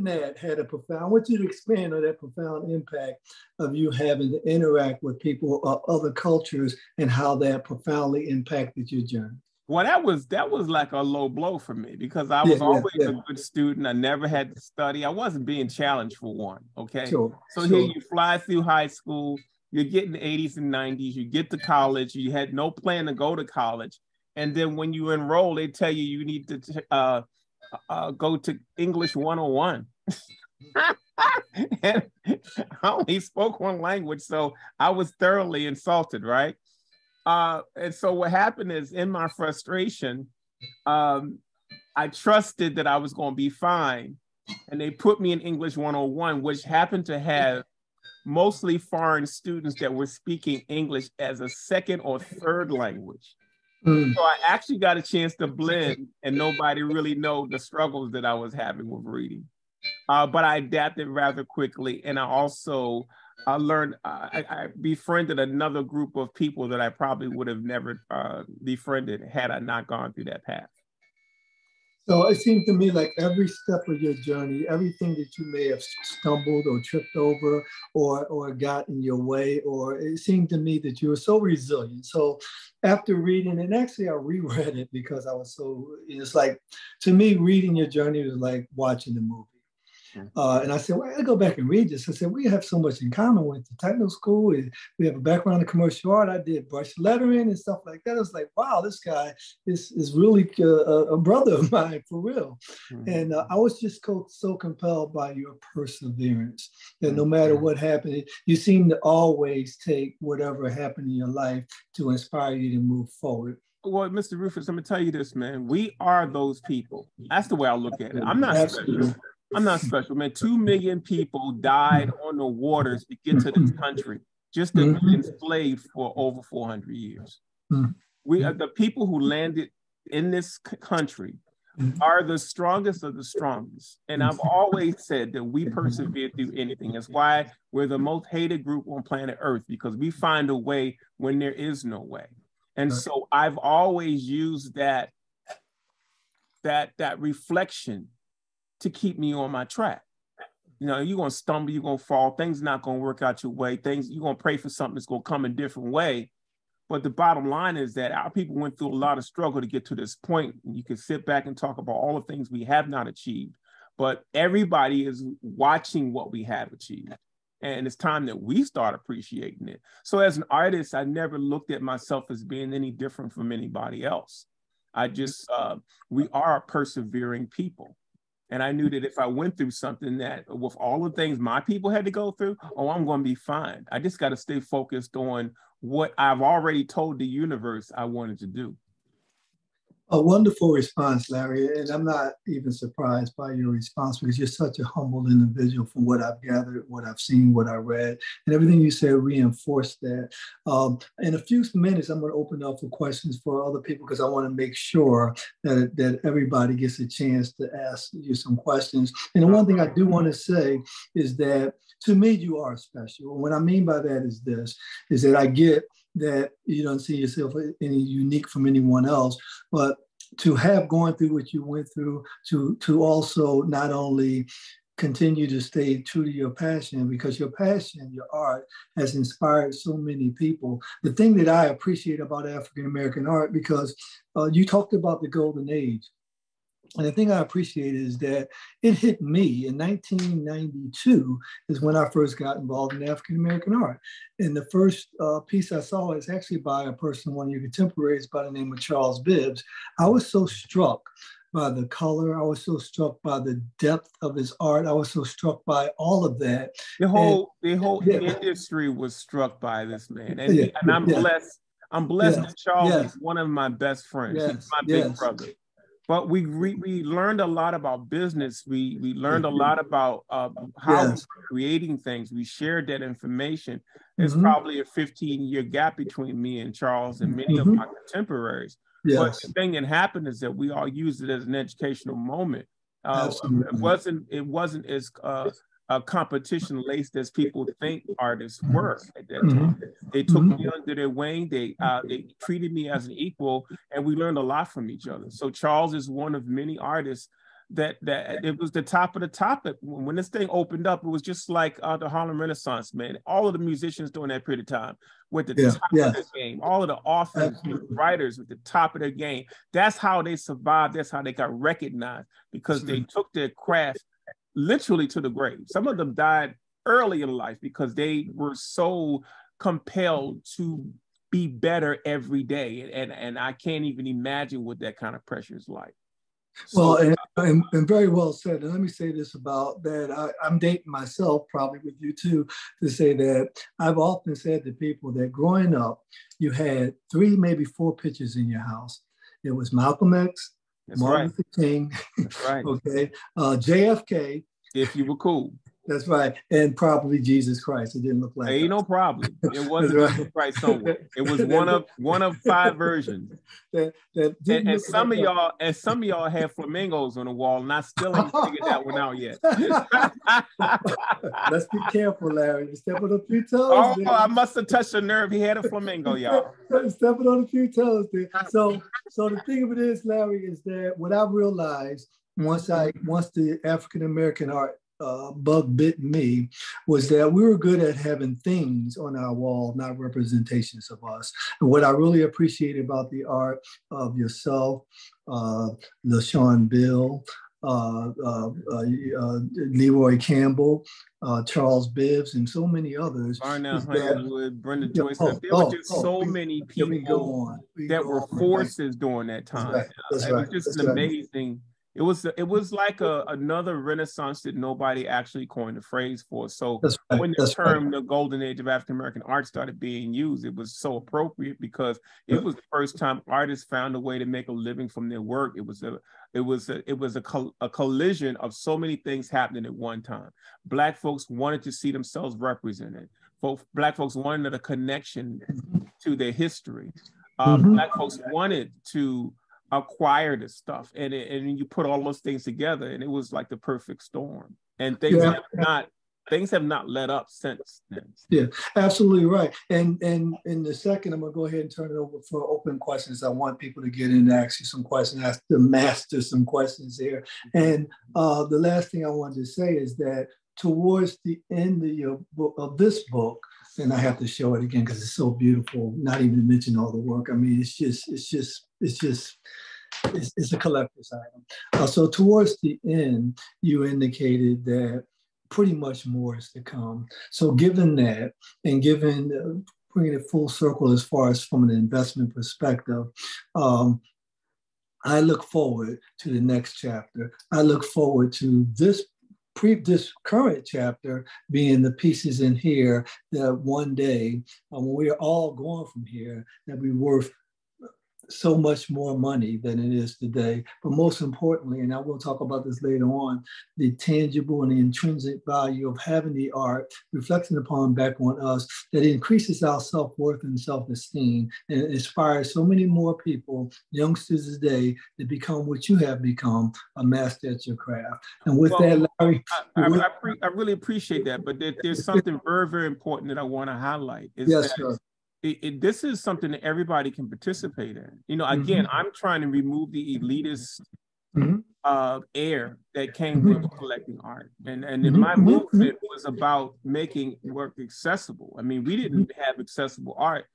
that had a profound, I want you to expand on that profound impact of you having to interact with people of other cultures and how that profoundly impacted your journey. Well, that was like a low blow for me, because I was always a good student. I never had to study. I wasn't being challenged for one, okay? So here you fly through high school, you're getting the 80s and 90s, you get to college, you had no plan to go to college. And then when you enroll, they tell you need to go to English 101. And I only spoke one language, so I was thoroughly insulted, right? And so what happened is, in my frustration, I trusted that I was going to be fine. And they put me in English 101, which happened to have mostly foreign students that were speaking English as a second or third language. So I actually got a chance to blend, and nobody really know the struggles that I was having with reading. But I adapted rather quickly. And I also learned, I befriended another group of people that I probably would have never befriended had I not gone through that path. So it seemed to me like every step of your journey, everything that you may have stumbled or tripped over or got in your way, or it seemed to me that you were so resilient. So after reading, and actually I reread it because I was it's like, to me, reading your journey was like watching a movie. And I said, well, I gotta go back and read this. I said, we have so much in common. We went to technical school. We have a background in commercial art. I did brush lettering and stuff like that. I was like, wow, this guy is really a brother of mine, for real. And I was just so compelled by your perseverance, that no matter what happened, you seem to always take whatever happened in your life to inspire you to move forward. Well, Mr. Rufus, I'm gonna tell you this, man. We are those people. That's the way I look at it. I'm not special. I'm not special, man. 2 million people died on the waters to get to this country, just to be enslaved for over 400 years. We are the people who landed in this country are the strongest of the strongest. And I've always said that we persevere through anything. That's why we're the most hated group on planet Earth, because we find a way when there is no way. And so I've always used that reflection to keep me on my track. You know, you're gonna stumble, you're gonna fall, things not gonna work out your way, you're gonna pray for something that's gonna come a different way. But the bottom line is that our people went through a lot of struggle to get to this point. You can sit back and talk about all the things we have not achieved, but everybody is watching what we have achieved. And it's time that we start appreciating it. So as an artist, I never looked at myself as being any different from anybody else. I just, we are persevering people. And I knew that if I went through something that with all the things my people had to go through, oh, I'm going to be fine. I just got to stay focused on what I've already told the universe I wanted to do. A wonderful response, Larry. And I'm not even surprised by your response because you're such a humble individual from what I've gathered, what I've seen, what I read, and everything you said reinforced that. In a few minutes, I'm going to open up for questions for other people because I want to make sure that everybody gets a chance to ask you some questions. And the one thing I do want to say is that to me, you are special. And what I mean by that is this, is that I get that you don't see yourself any unique from anyone else, but to have gone through what you went through, to also not only continue to stay true to your passion, because your passion, your art has inspired so many people. The thing that I appreciate about African-American art, because you talked about the golden age. And the thing I appreciate is that it hit me in 1992 is when I first got involved in African-American art. And the first piece I saw is actually by a person, one of your contemporaries by the name of Charles Bibbs. I was so struck by the color. I was so struck by the depth of his art. I was so struck by all of that. The whole industry was struck by this man. And, and I'm blessed. I'm blessed that Charles is one of my best friends. He's my big brother. But we learned a lot about business. We learned a lot about how we're creating things. We shared that information. There's probably a 15-year gap between me and Charles and many of my contemporaries. But the thing that happened is that we all used it as an educational moment. It wasn't as a competition laced as people think artists were at that time. They took me under their wing. They treated me as an equal, and we learned a lot from each other. So Charles is one of many artists that it was the top of the topic. When this thing opened up, it was just like the Harlem Renaissance, man. All of the musicians during that period of time were at the top of their game. All of the authors, writers at the top of their game. That's how they survived. That's how they got recognized, because they took their craft literally to the grave. Some of them died early in life because they were so compelled to be better every day. And I can't even imagine what that kind of pressure is like. Well, and very well said. And let me say this about that. I'm dating myself, probably with you too, to say that I've often said to people that growing up, you had 3, maybe 4 pictures in your house. It was Malcolm X, Martin Luther King, okay, JFK. If you were cool. That's right. And probably Jesus Christ. It didn't look like ain't no problem. It wasn't Jesus Christ somewhere. It was one of 5 versions. And some of y'all have flamingos on the wall, and I still ain't figured that one out yet. Let's be careful, Larry. You're stepping on a few toes. Oh, I must have touched a nerve. He had a flamingo, y'all. Stepping on a few toes there. So the thing of it is, Larry, is that what I realized once the African-American art bug bit me was that we were good at having things on our wall, not representations of us. And what I really appreciate about the art of yourself, LaShawn Bill, Leroy Campbell, Charles Bibbs, and so many others. Barnell Honeywood, Brenda Joyce. There were just so many people that were forces during that time. It was just an amazing. It was like another renaissance that nobody actually coined a phrase for. So when the term the golden age of African-American art started being used, it was so appropriate because it was the first time artists found a way to make a living from their work. It was a collision of so many things happening at one time. Black folks wanted to see themselves represented. Black folks wanted a connection to their history. Black folks wanted to acquire this stuff, and you put all those things together, and it was like the perfect storm. And things have not let up since then. Yeah, absolutely right. And in the second, I'm gonna go ahead and turn it over for open questions. I want people to get in and ask you some questions, ask the master some questions here. And the last thing I wanted to say is that towards the end of your book, of this book, and I have to show it again because it's so beautiful, not even to mention all the work. I mean, it's just it's a collector's item. So towards the end, you indicated that pretty much more is to come. So given that, and given bringing it full circle as far as from an investment perspective, I look forward to the next chapter. I look forward to this current chapter being the pieces in here that one day, when we're all going from here, that be worth so much more money than it is today. But most importantly, and I will talk about this later on, the tangible and the intrinsic value of having the art reflecting upon back on us, that increases our self-worth and self-esteem, and it inspires so many more people, youngsters today, to become what you have become, a master at your craft. And with that, Larry, I really appreciate that, but there's something very, very important that I want to highlight. Yes, sir. This is something that everybody can participate in. You know, again, I'm trying to remove the elitist air that came with collecting art. And my movement was about making work accessible. I mean, we didn't have accessible art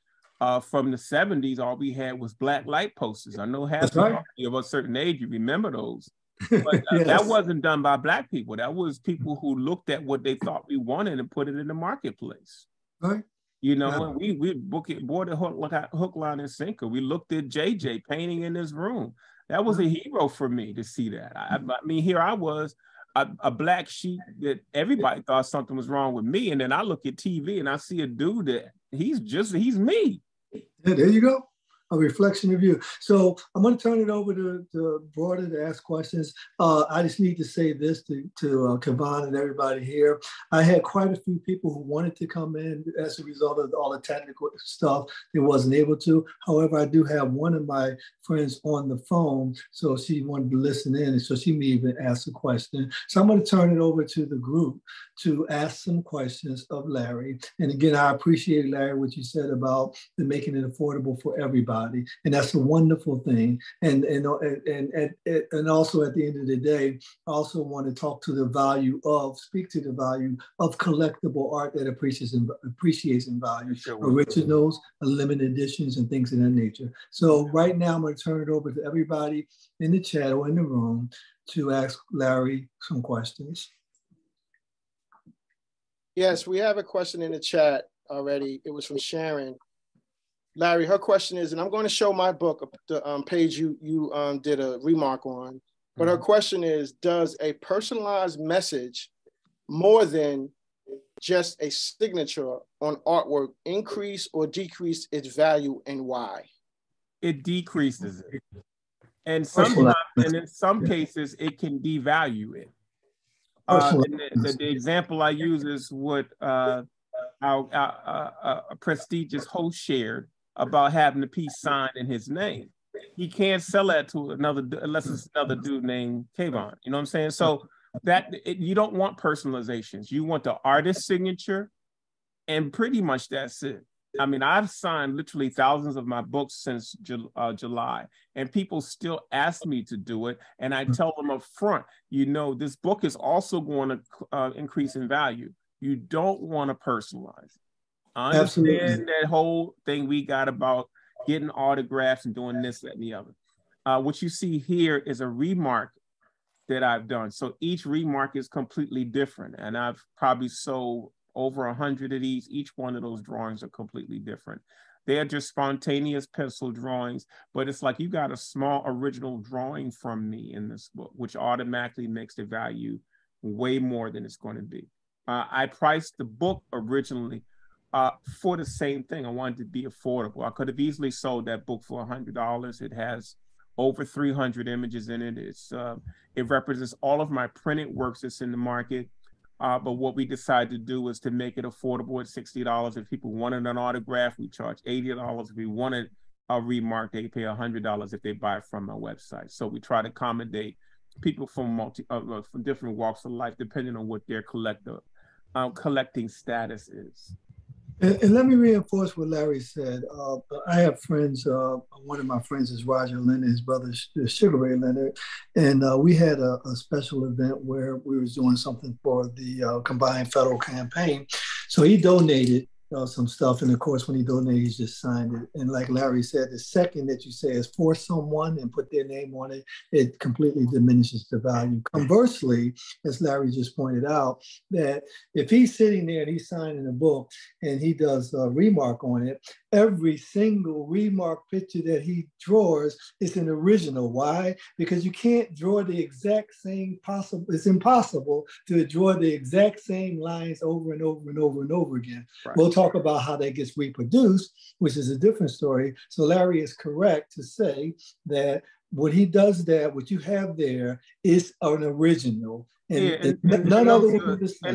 from the 70s. All we had was black light posters. I know half of you of a certain age, you remember those. But that wasn't done by Black people. That was people who looked at what they thought we wanted and put it in the marketplace. Right. You know, and we bought a hook, line, and sinker. We looked at JJ painting in his room. That was a hero for me to see that. I mean, here I was, a black sheep that everybody thought something was wrong with me. And then I look at TV and I see a dude that he's me. Yeah, there you go. A reflection of you. So I'm going to turn it over to Broader to ask questions. I just need to say this to Kevon and everybody here. I had quite a few people who wanted to come in as a result of all the technical stuff. They wasn't able to. However, I do have one of my friends on the phone, so she wanted to listen in, and so she may even ask a question. So I'm going to turn it over to the group to ask some questions of Larry. And again, I appreciate, Larry, what you said about the making it affordable for everybody. And that's a wonderful thing. And also at the end of the day, I also want to speak to the value of collectible art that appreciates in value, originals, limited editions, and things of that nature. So right now, I'm going to turn it over to everybody in the chat or in the room to ask Larry some questions. Yes, we have a question in the chat already. It was from Sharon. Larry, her question is, and I'm going to show my book, the page you did a remark on, but her question is, does a personalized message more than just a signature on artwork increase or decrease its value, and why? It decreases it. And sometimes, and in some cases, it can devalue it. The example I use is what our prestigious host shared about having the piece signed in his name. He can't sell that to another, unless it's another dude named Kevon. You know what I'm saying? So you don't want personalizations. You want the artist's signature, and pretty much that's it. I mean, I've signed literally thousands of my books since July, and people still ask me to do it. And I tell them up front, you know, this book is also going to increase in value. You don't want to personalize. I understand that whole thing we got about getting autographs and doing this, that, and the other. What you see here is a remark that I've done. So each remark is completely different. And I've probably sold over 100 of these. Each one of those drawings are completely different. They are just spontaneous pencil drawings, but it's like you got a small original drawing from me in this book, which automatically makes the value way more than it's going to be. I priced the book originally for the same thing. I wanted to be affordable. I could have easily sold that book for $100. It has over 300 images in it. It represents all of my printed works that's in the market. But what we decided to do was to make it affordable at $60. If people wanted an autograph, we charge $80. If we wanted a remark, they pay $100 if they buy it from our website. So we try to accommodate people from from different walks of life, depending on what their collecting status is. And let me reinforce what Larry said. I have friends, one of my friends is Roger Leonard, his brother is Sugar Ray Leonard. And we had a special event where we was doing something for the combined federal campaign. So he donated some stuff. And of course, when he donated, he just signed it. And like Larry said, the second that you say is for someone and put their name on it, it completely diminishes the value. Conversely, as Larry just pointed out, that if he's sitting there and he's signing a book and he does a remark on it, every single remark picture that he draws is an original. Why? Because you can't draw the exact same possible. It's impossible to draw the exact same lines over and over and over and over again. Right. We'll talk about how that gets reproduced, which is a different story. So Larry is correct to say that when he does that, what you have there is an original. And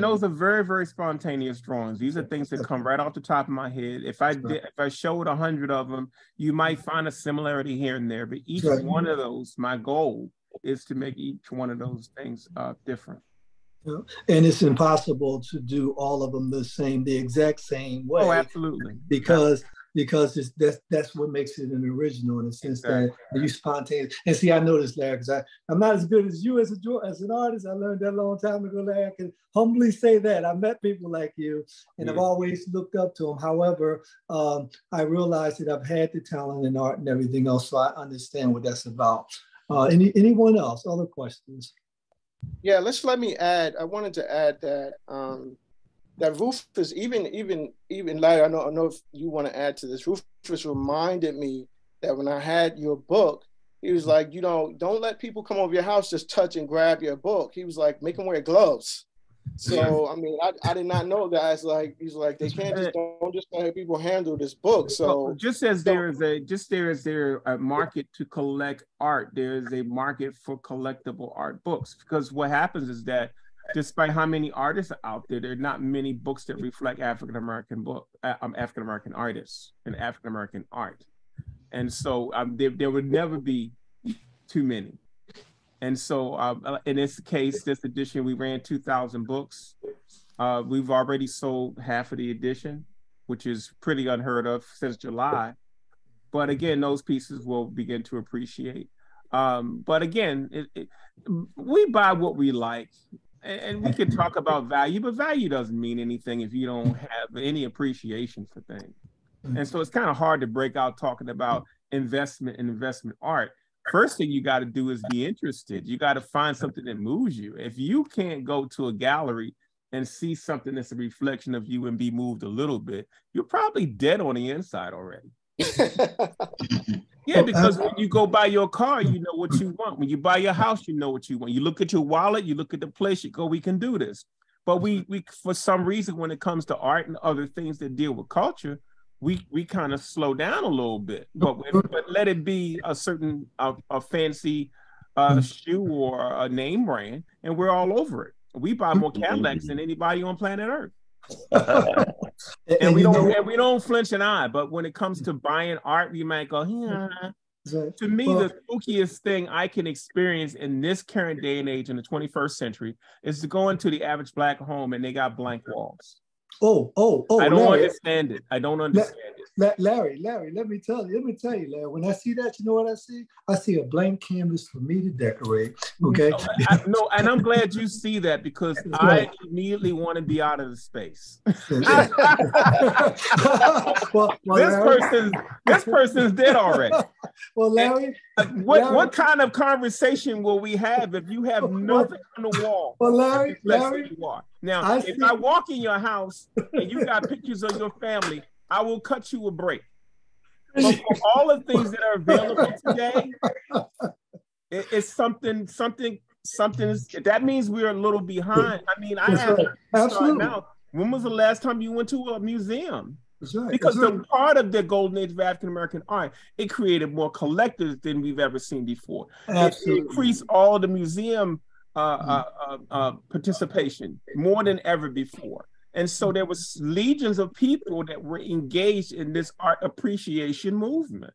those are very, very spontaneous drawings. These are things that come right off the top of my head. If I showed 100 of them, you might find a similarity here and there. But each one of those, my goal is to make each one of those things different. Yeah. And it's impossible to do all of them the exact same way. Oh, absolutely. Because that's what makes it an original in the sense that you spontaneous. And see, I know this, Larry, because I'm not as good as you as an artist. I learned that a long time ago, Larry. I can humbly say that. I met people like you, and I've always looked up to them. However, I realized that I've had the talent in art and everything else, so I understand what that's about. Anyone else? Other questions? Yeah, let me add. I wanted to add that that Rufus, even Larry, I know if you want to add to this, Rufus reminded me that when I had your book, he was like, don't let people come over your house, just touch and grab your book. He was like, make them wear gloves. So, I mean, I did not know that. He's like, they can't don't just let people handle this book. So just as there is a market to collect art, there is a market for collectible art books, because what happens is that despite how many artists are out there, there are not many books that reflect African-American artists and African-American art. And so there would never be too many. And so in this case, this edition, we ran 2,000 books. We've already sold half of the edition, which is pretty unheard of since July. But again, those pieces will begin to appreciate. But again, we buy what we like. And we can talk about value, but value doesn't mean anything if you don't have any appreciation for things. And so it's kind of hard to break out talking about investment and investment art. First thing you got to do is be interested. You got to find something that moves you. If you can't go to a gallery and see something that's a reflection of you and be moved a little bit, you're probably dead on the inside already. Yeah, because when you go buy your car, you know what you want. When you buy your house, you know what you want. You look at your wallet, you look at the place, you go, we can do this. But we for some reason, when it comes to art and other things that deal with culture, we kind of slow down a little bit. But let it be a certain a fancy shoe or a name brand, and we're all over it. We buy more Cadillacs than anybody on planet Earth. And we don't flinch an eye, but when it comes to buying art, we might go, yeah. To me, the spookiest thing I can experience in this current day and age in the 21st century is to go into the average Black home and they got blank walls. Oh! I don't understand it. I don't understand it. Larry, let me tell you, Larry. When I see that, you know what I see? I see a blank canvas for me to decorate. Okay. No, and I'm glad you see that, because I immediately want to be out of the space. This person's dead already. Well, Larry, what kind of conversation will we have if you have nothing on the wall? Well, Larry, you are. Now, if I walk in your house and you got pictures of your family, I will cut you a break. But for all the things that are available today, it's something that means we're a little behind. I mean, I have to start now. When was the last time you went to a museum? Right. Because the part of the golden age of African American art, it created more collectors than we've ever seen before. Absolutely. It increased all the museum participation more than ever before. And so there was legions of people that were engaged in this art appreciation movement.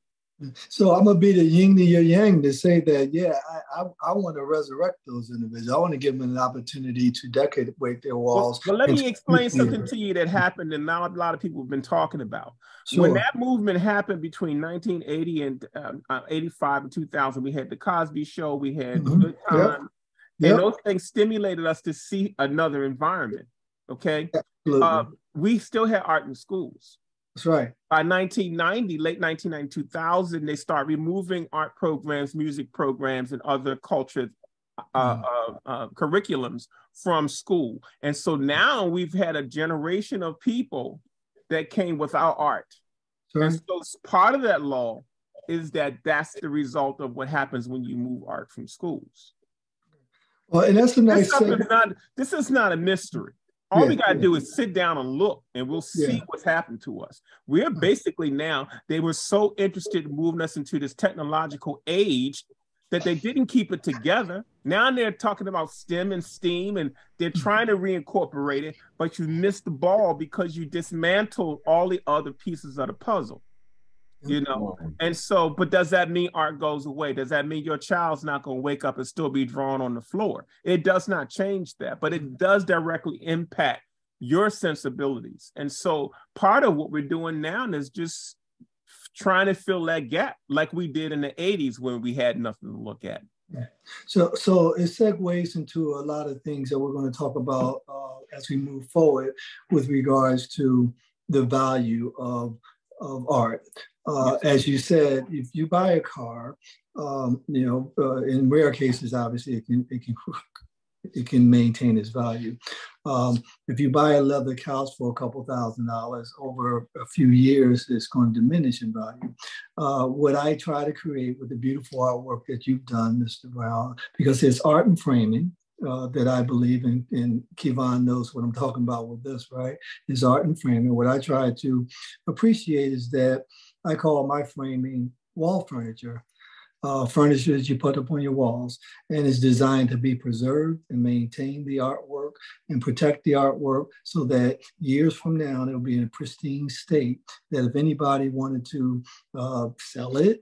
So I'm gonna be the yin to your yang to say that, yeah, I want to resurrect those individuals. I want to give them an opportunity to decorate their walls. Well, let me explain something to you that happened and now a lot of people have been talking about. Sure. When that movement happened between 1980 and 85 and 2000, we had the Cosby Show, we had Good Time, and those things stimulated us to see another environment. Okay. we still had art in schools. That's right. By 1990, late 1990, 2000, they start removing art programs, music programs, and other culture curriculums from school. And so now we've had a generation of people that came without art. Sure. And so part of that law is that that's the result of what happens when you move art from schools. Well, and that's a nice thing. This is not a mystery. All we got to do is sit down and look, and we'll see what's happened to us. We're basically now, they were so interested in moving us into this technological age that they didn't keep it together. Now they're talking about STEM and STEAM, and they're trying to reincorporate it, but you missed the ball because you dismantled all the other pieces of the puzzle. You know, and so, but does that mean art goes away? Does that mean your child's not going to wake up and still be drawn on the floor? It does not change that, but it does directly impact your sensibilities. And so part of what we're doing now is just trying to fill that gap like we did in the 80s when we had nothing to look at. So it segues into a lot of things that we're going to talk about as we move forward with regards to the value of art. As you said, if you buy a car, in rare cases, obviously it can maintain its value. If you buy a leather couch for a couple $1,000 over a few years, it's going to diminish in value. What I try to create with the beautiful artwork that you've done, Mr. Brown, because it's art and framing, that I believe in, and Kevon knows what I'm talking about with this, right? Is art and framing. What I try to appreciate is that I call my framing wall furniture. Furniture that you put up on your walls, and is designed to be preserved and maintain the artwork and protect the artwork so that years from now, it'll be in a pristine state that if anybody wanted to sell it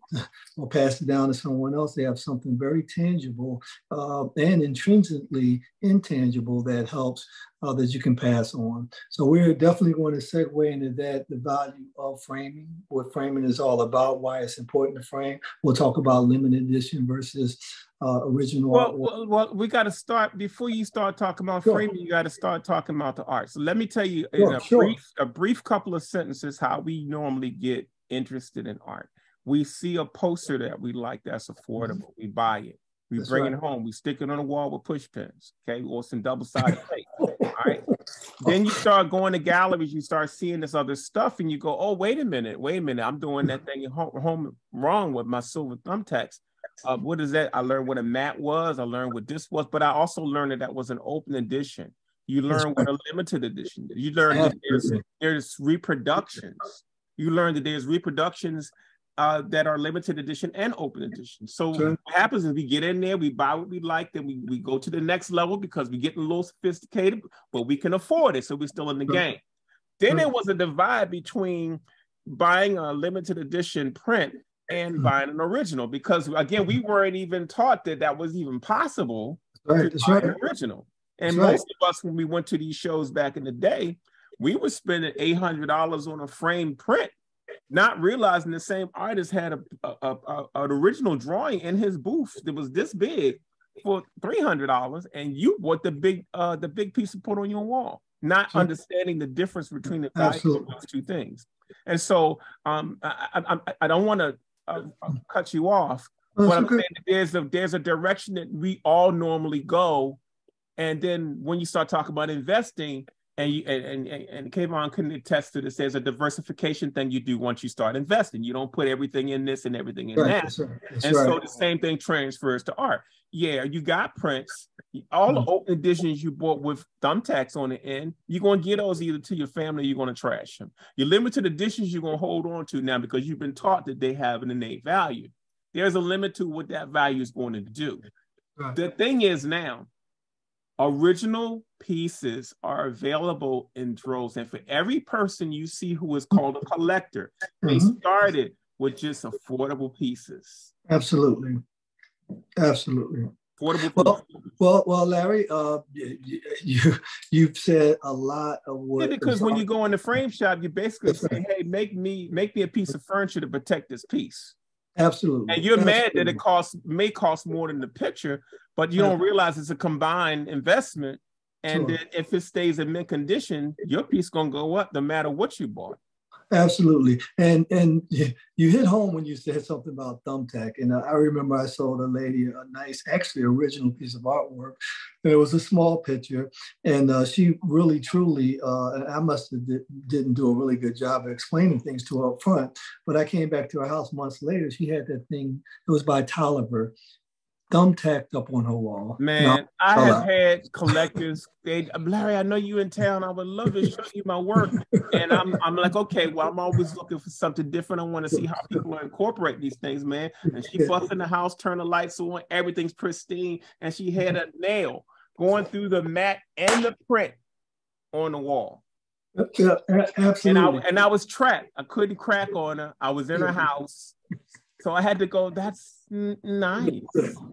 or pass it down to someone else, they have something very tangible and intrinsically intangible that helps that you can pass on. So we're definitely going to segue into that, the value of framing, what framing is all about, why it's important to frame. We'll talk about limited edition versus original artwork. Well, we got to start, before you start talking about framing, you got to start talking about the art. So let me tell you in a brief couple of sentences how we normally get interested in art. We see a poster that we like that's affordable, we buy it. We bring it home, we stick it on the wall with push pins, okay, or some double-sided tape. All right. Then you start going to galleries, you start seeing this other stuff, and you go, oh, wait a minute, I'm doing that thing at home wrong with my silver thumbtacks. What is that? I learned what a mat was, I learned what this was, but I also learned that was an open edition. You learn what a limited edition is. You learn that there's reproductions. You learn that there's reproductions that are limited edition and open edition. So what happens is we get in there, we buy what we like, then we go to the next level because we get a little sophisticated, but we can afford it, so we're still in the game. Then there was a divide between buying a limited edition print and buying an original, because again, we weren't even taught that that was even possible to buy an original. And most of us, when we went to these shows back in the day, we were spending $800 on a framed print, not realizing the same artist had an original drawing in his booth that was this big for $300, and you bought the big piece to put on your wall, not understanding the difference between the value of those two things. And so I don't want to cut you off, but I'm saying that there's a direction that we all normally go, and then when you start talking about investing, and Kevon couldn't attest to this, there's a diversification thing you do once you start investing. You don't put everything in this and everything in that. So the same thing transfers to art. Yeah, you got prints. All the open editions you bought with thumbtacks on the end, you're going to get those either to your family or you're going to trash them. Your limited editions you're going to hold on to now because you've been taught that they have an innate value. There's a limit to what that value is going to do. The thing is now, original pieces are available in droves. And for every person you see who is called a collector, they started with just affordable pieces. Absolutely. Well, Larry, you've said a lot of what. Because when you go in the frame shop, you basically say, hey, make me a piece of furniture to protect this piece. Absolutely. And you're mad that it may cost more than the picture, but you don't realize it's a combined investment And then if it stays in mint condition, your piece gonna go up no matter what you bought. Absolutely. And you hit home when you said something about thumbtack. And I remember I sold a lady a nice, actually original piece of artwork. And it was a small picture. And she really, truly, I must have didn't do a really good job of explaining things to her up front. But I came back to her house months later. She had that thing, it was by Tolliver, thumbtacked up on her wall. Man, I have had collectors. Larry, I know you in town. I would love to show you my work. And I'm like, okay, well, I'm always looking for something different. I want to see how people are incorporating these things, man. And she busts in the house, turned the lights on, everything's pristine, and she had a nail going through the mat and the print on the wall. Yeah, absolutely. And I was trapped. I couldn't crack on her. I was in her house. So I had to go, that's nice.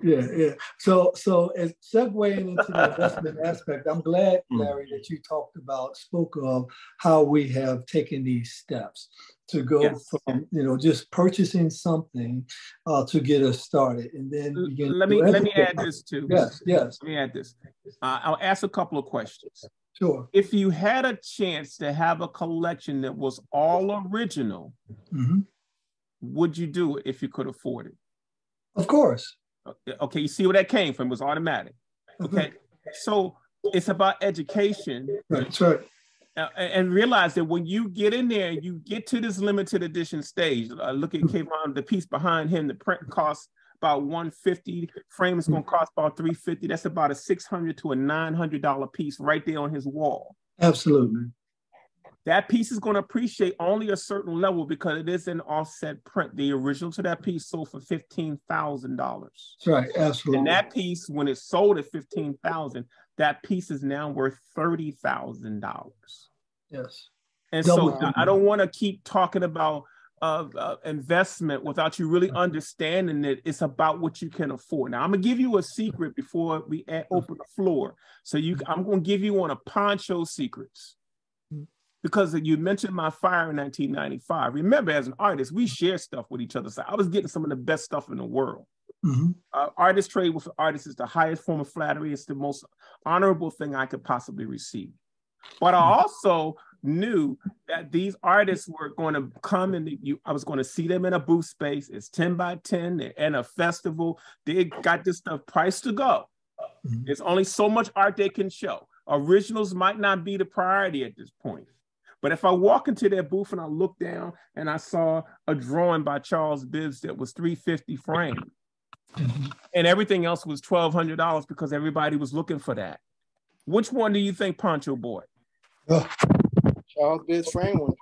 Yeah. So as segueing into the investment aspect, I'm glad, Larry, that you spoke of how we have taken these steps to go from, just purchasing something to get us started. And then let me add this too. Yes. Let me add this. I'll ask a couple of questions. Sure. If you had a chance to have a collection that was all original, would you do it if you could afford it? Of course. Okay, you see where that came from. It was automatic. Okay, so it's about education. That's right. And realize that when you get in there and you get to this limited edition stage, look at Kevon, the piece behind him, the print costs about $150, frame is going to cost about $350. That's about a $600 to a $900 piece right there on his wall. Absolutely. That piece is going to appreciate only a certain level because it is an offset print. The original to that piece sold for $15,000. That's right, absolutely. And that piece, when it's sold at $15,000, that piece is now worth $30,000. Yes. And so I don't want to keep talking about investment without you really understanding that it's about what you can afford. Now, I'm going to give you a secret before we open the floor. So I'm going to give you one of Poncho's secrets. Because you mentioned my fire in 1995. Remember, as an artist, we share stuff with each other. So I was getting some of the best stuff in the world. Artist trade with artists is the highest form of flattery. It's the most honorable thing I could possibly receive. But I also knew that these artists were going to come and I was going to see them in a booth space. It's 10 by 10. They're in a festival. They got this stuff priced to go. There's only so much art they can show. Originals might not be the priority at this point. But if I walk into their booth and I look down and I saw a drawing by Charles Bibbs that was $350 framed, and everything else was $1,200 because everybody was looking for that, which one do you think Poncho bought? Charles Bibbs frame one.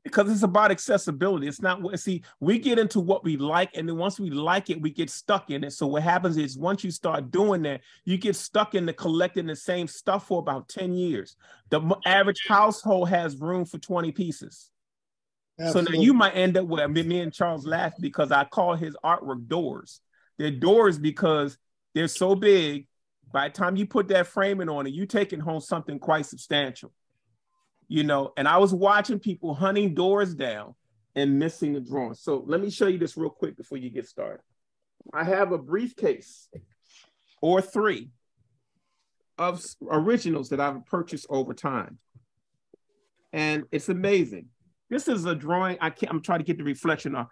Because it's about accessibility. It's not what, see, we get into what we like, and then once we like it, we get stuck in it. So what happens is once you start doing that, you get stuck in the collecting the same stuff for about 10 years. The average household has room for 20 pieces. Absolutely. So now you might end up with, me and Charles laugh because I call his artwork doors. They're doors because they're so big. By the time you put that framing on it, you're taking home something quite substantial. And I was watching people hunting doors down and missing the drawing. So let me show you this real quick before you get started. I have a briefcase or 3 of originals that I've purchased over time. And it's amazing. This is a drawing. I'm trying to get the reflection off.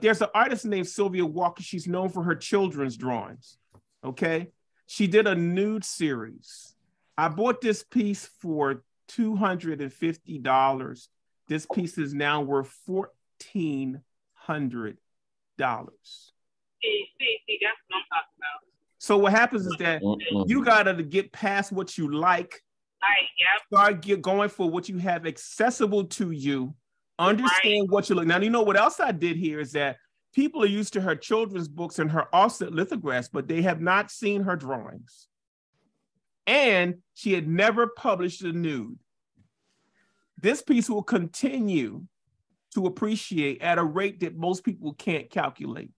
There's an artist named Sylvia Walker. She's known for her children's drawings. Okay. She did a nude series. I bought this piece for $250. This piece is now worth $1,400. See, that's what I'm talking about. So what happens is that you gotta get past what you like. Start going for what you have accessible to you. Understand what you look. Now, you know what else I did here is that people are used to her children's books and her offset lithographs, but they have not seen her drawings. And she had never published a nude. This piece will continue to appreciate at a rate that most people can't calculate.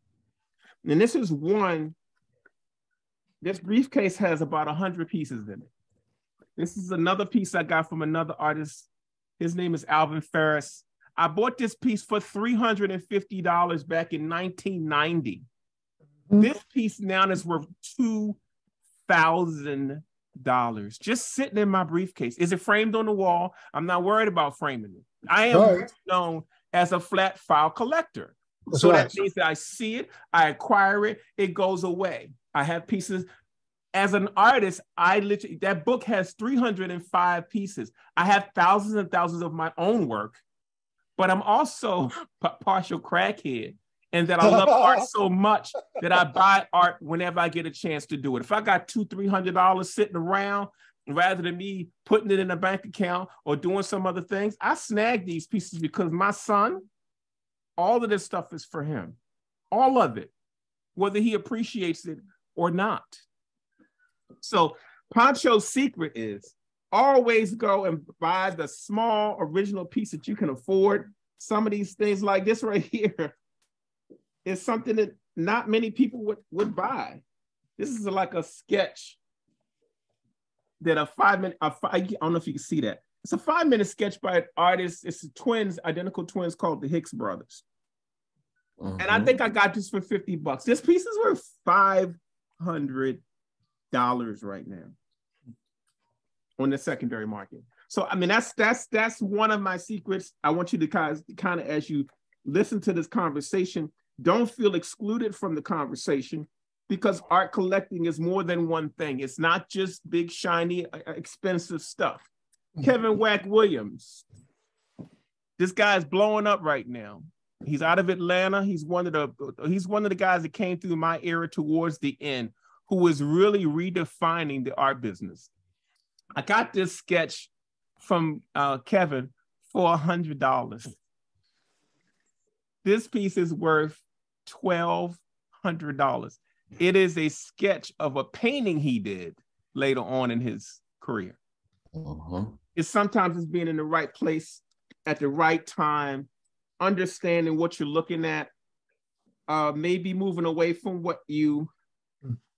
And this is one, this briefcase has about 100 pieces in it. This is another piece I got from another artist. His name is Alvin Ferris. I bought this piece for $350 back in 1990. This piece now is worth $2,000. just sitting in my briefcase. Is it framed on the wall? I'm not worried about framing it. I am known as a flat file collector. So that means that I see it, I acquire it, it goes away. I have pieces. As an artist, that book has 305 pieces. I have thousands and thousands of my own work, but I'm also a partial crackhead, and that I love art so much that I buy art whenever I get a chance to do it. If I got $200-300 sitting around, rather than me putting it in a bank account or doing some other things, I snag these pieces because my son, all of this stuff is for him. All of it, whether he appreciates it or not. So Poncho's secret is always go and buy the small original piece that you can afford. Some of these things like this right here is something that not many people would buy. This is like a sketch that I don't know if you can see that. It's a 5-minute sketch by an artist. It's twins, identical twins called the Hicks brothers. And I think I got this for $50. This piece is worth $500 right now on the secondary market. So I mean, that's one of my secrets. I want you to kind of, as you listen to this conversation, don't feel excluded from the conversation, because art collecting is more than one thing. It's not just big, shiny, expensive stuff. Kevon Wack Williams, this guy's blowing up right now. He's out of Atlanta. He's one of the guys that came through my era towards the end, who is really redefining the art business. I got this sketch from Kevon for $100. This piece is worth $1,200. It is a sketch of a painting he did later on in his career. It's sometimes being in the right place at the right time, understanding what you're looking at, maybe moving away from what you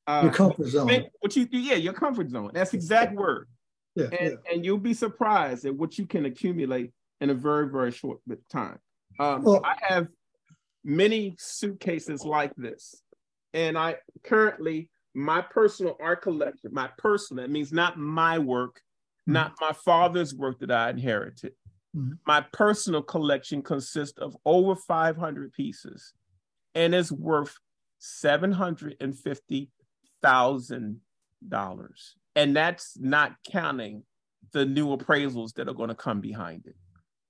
your comfort zone. Your comfort zone. That's the exact word. And you'll be surprised at what you can accumulate in a very, very short time. I have many suitcases like this, and I currently, my personal art collection, that means not my work, not my father's work that I inherited. My personal collection consists of over 500 pieces, and it's worth $750,000. And that's not counting the new appraisals that are going to come behind it.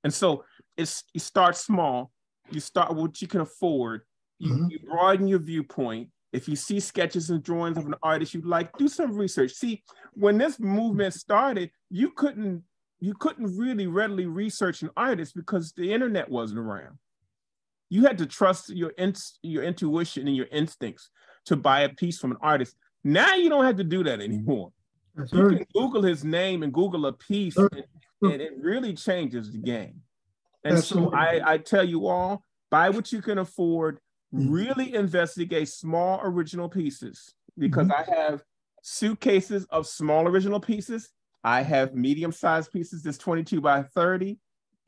And so you start small, you start with what you can afford, you broaden your viewpoint. If you see sketches and drawings of an artist you like, do some research. See, when this movement started, you couldn't really readily research an artist because the internet wasn't around. You had to trust your intuition and your instincts to buy a piece from an artist. Now you don't have to do that anymore. You can Google his name and Google a piece, and it really changes the game. And so I tell you all, buy what you can afford, really investigate small original pieces, because I have suitcases of small original pieces. I have medium-sized pieces that's 22 by 30,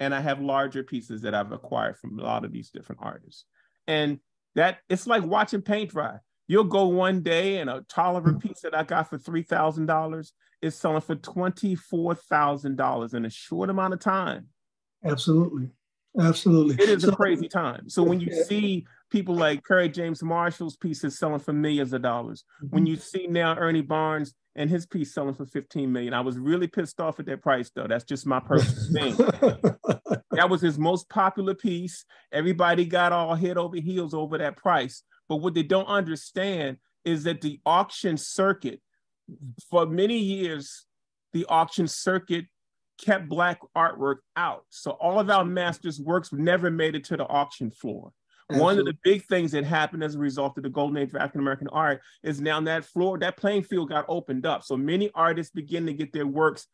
and I have larger pieces that I've acquired from a lot of these different artists. And that it's like watching paint dry. You'll go one day and a Tolliver piece that I got for $3,000 is selling for $24,000 in a short amount of time. Absolutely. It is a crazy time. So when you see people like Kerry James Marshall's pieces selling for millions of dollars, when you see now Ernie Barnes and his piece selling for $15 million, I was really pissed off at that price, though. That's just my personal thing. That was his most popular piece. Everybody got all head over heels over that price. But what they don't understand is that the auction circuit, for many years, the auction circuit kept Black artwork out. So all of our masters' works never made it to the auction floor. Absolutely. One of the big things that happened as a result of the golden age of African-American art is now that playing field got opened up. So many artists begin to get their works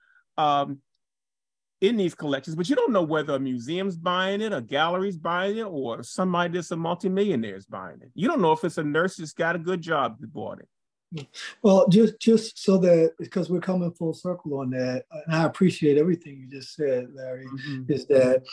in these collections, but you don't know whether a museum's buying it, a gallery's buying it, or somebody that's a multimillionaire's buying it. You don't know if it's a nurse that's got a good job that bought it. Well, just so that, because we're coming full circle on that, and I appreciate everything you just said, Larry, is that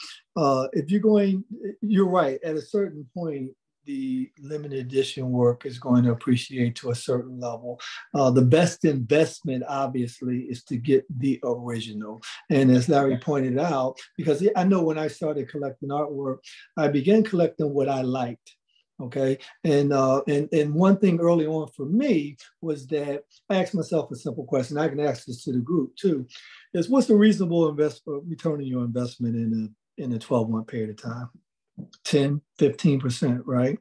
if you're right, at a certain point, the limited edition work is going to appreciate to a certain level. The best investment, obviously, is to get the original. And as Larry pointed out, because I know when I started collecting artwork, I began collecting what I liked. Okay, and one thing early on for me was that I asked myself a simple question. I can ask this to the group too: is what's a reasonable return on your investment in a 12-month period of time? 10, 15%, right?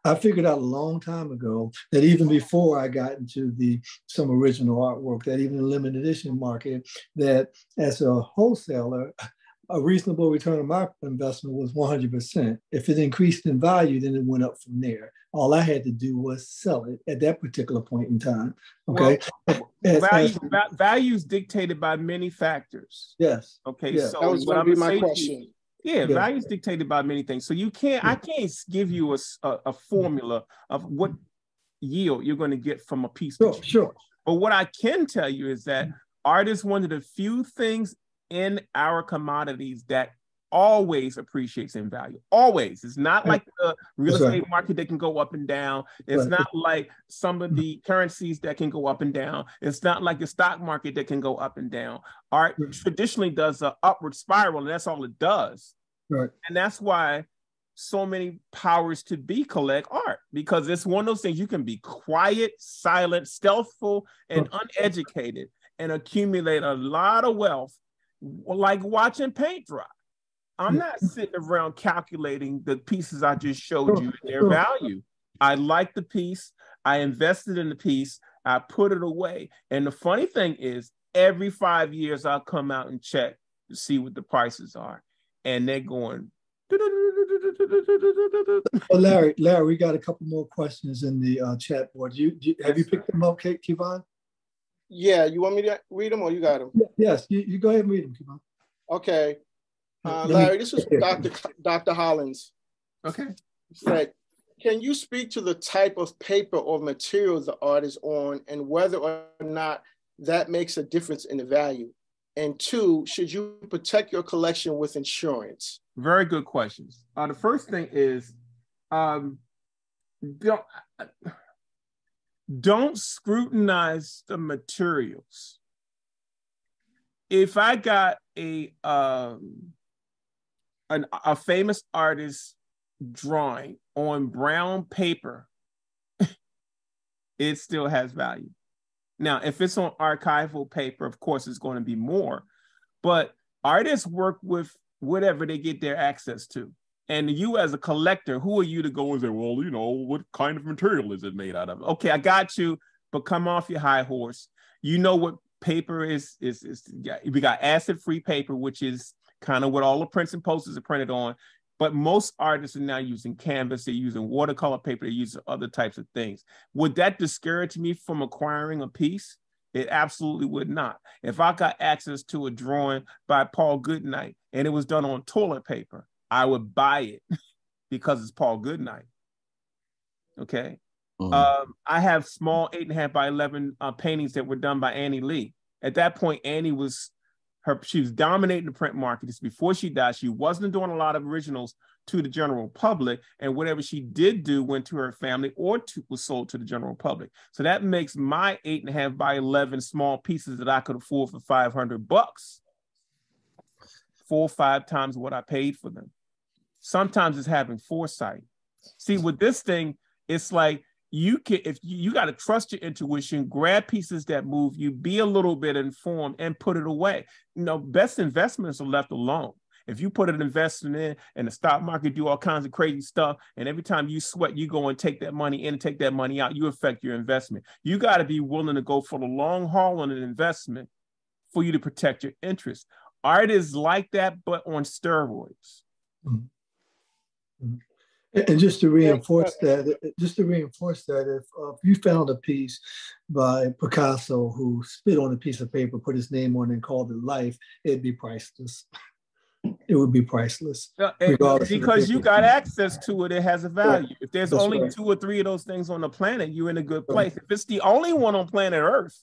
I figured out a long time ago that even before I got into some original artwork, that even the limited edition market, that as a wholesaler, a reasonable return on my investment was 100%. If it increased in value, then it went up from there. All I had to do was sell it at that particular point in time. Okay. Well, value is dictated by many factors. Yes. Okay. Yeah. So that was going to be my question. Value is dictated by many things. So I can't give you a formula of what yield you're going to get from a piece. Sure. But what I can tell you is that art is one of the few things in our commodities that always appreciates in value. Always. It's not like the real estate market that can go up and down. It's not like some of the currencies that can go up and down. It's not like the stock market that can go up and down. Art traditionally does an upward spiral, and that's all it does. Right. And that's why so many powers to be collect art, because it's one of those things you can be quiet, silent, stealthful, and uneducated and accumulate a lot of wealth, like watching paint dry. I'm not sitting around calculating the pieces I just showed you and their value. I like the piece. I invested in the piece. I put it away. And the funny thing is, every 5 years, I'll come out and check to see what the prices are. And they're going. Oh, Larry, we got a couple more questions in the chat board. Have you picked them up, Kevon? Yeah, you want me to read them or you got them? Yes, you go ahead and read them, Kevon. Okay. Larry, this is Dr. Hollins. Okay. Said, can you speak to the type of paper or material the art is on and whether or not that makes a difference in the value? And 2, should you protect your collection with insurance? Very good questions. The first thing is, don't scrutinize the materials. If I got a famous artist drawing on brown paper, it still has value. Now, if it's on archival paper, of course, it's going to be more. But artists work with whatever they get their access to. And you as a collector, who are you to go and say, well, what kind of material is it made out of? Okay, I got you, but come off your high horse. You know what paper is we got acid-free paper, which is kind of what all the prints and posters are printed on. But most artists are now using canvas, they're using watercolor paper, they're using other types of things. Would that discourage me from acquiring a piece? It absolutely would not. If I got access to a drawing by Paul Goodnight and it was done on toilet paper, I would buy it because it's Paul Goodnight. Okay. I have small 8.5 by 11 paintings that were done by Annie Lee. At that point, Annie she was dominating the print market. It's before she died. She wasn't doing a lot of originals to the general public, and whatever she did do went to her family or was sold to the general public. So that makes my 8.5 by 11 small pieces that I could afford for $500 $4 or 5 times what I paid for them. Sometimes it's having foresight. See, with this thing, it's like if you got to trust your intuition, grab pieces that move you, be a little bit informed, and put it away. Best investments are left alone. If you put an investment in and the stock market do all kinds of crazy stuff, and every time you sweat, you go and take that money in and take that money out, you affect your investment. You got to be willing to go for the long haul on an investment for you to protect your interests. Art is like that, but on steroids. Mm-hmm. And just to reinforce that, if you found a piece by Picasso who spit on a piece of paper, put his name on it, and called it life, it'd be priceless. It would be priceless. Because you got access to it, it has a value. If there's only 2 or 3 of those things on the planet, you're in a good place. If it's the only one on planet Earth,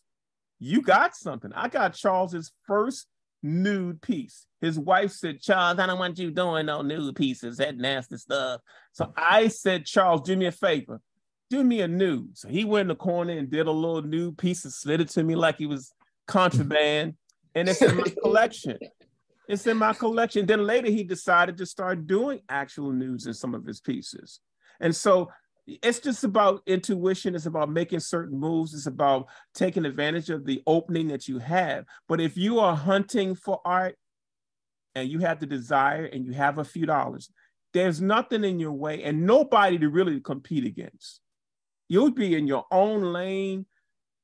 you got something. I got Charles's first nude piece. His wife said, Charles, I don't want you doing no nude pieces, that nasty stuff. So I said, Charles, do me a favor. Do me a nude. So he went in the corner and did a little nude piece and slid it to me like he was contraband. And it's in my collection. It's in my collection. Then later he decided to start doing actual nudes in some of his pieces. And so it's just about intuition. It's about making certain moves. It's about taking advantage of the opening that you have. But if you are hunting for art and you have the desire and you have a few dollars, there's nothing in your way and nobody to really compete against. You'll be in your own lane,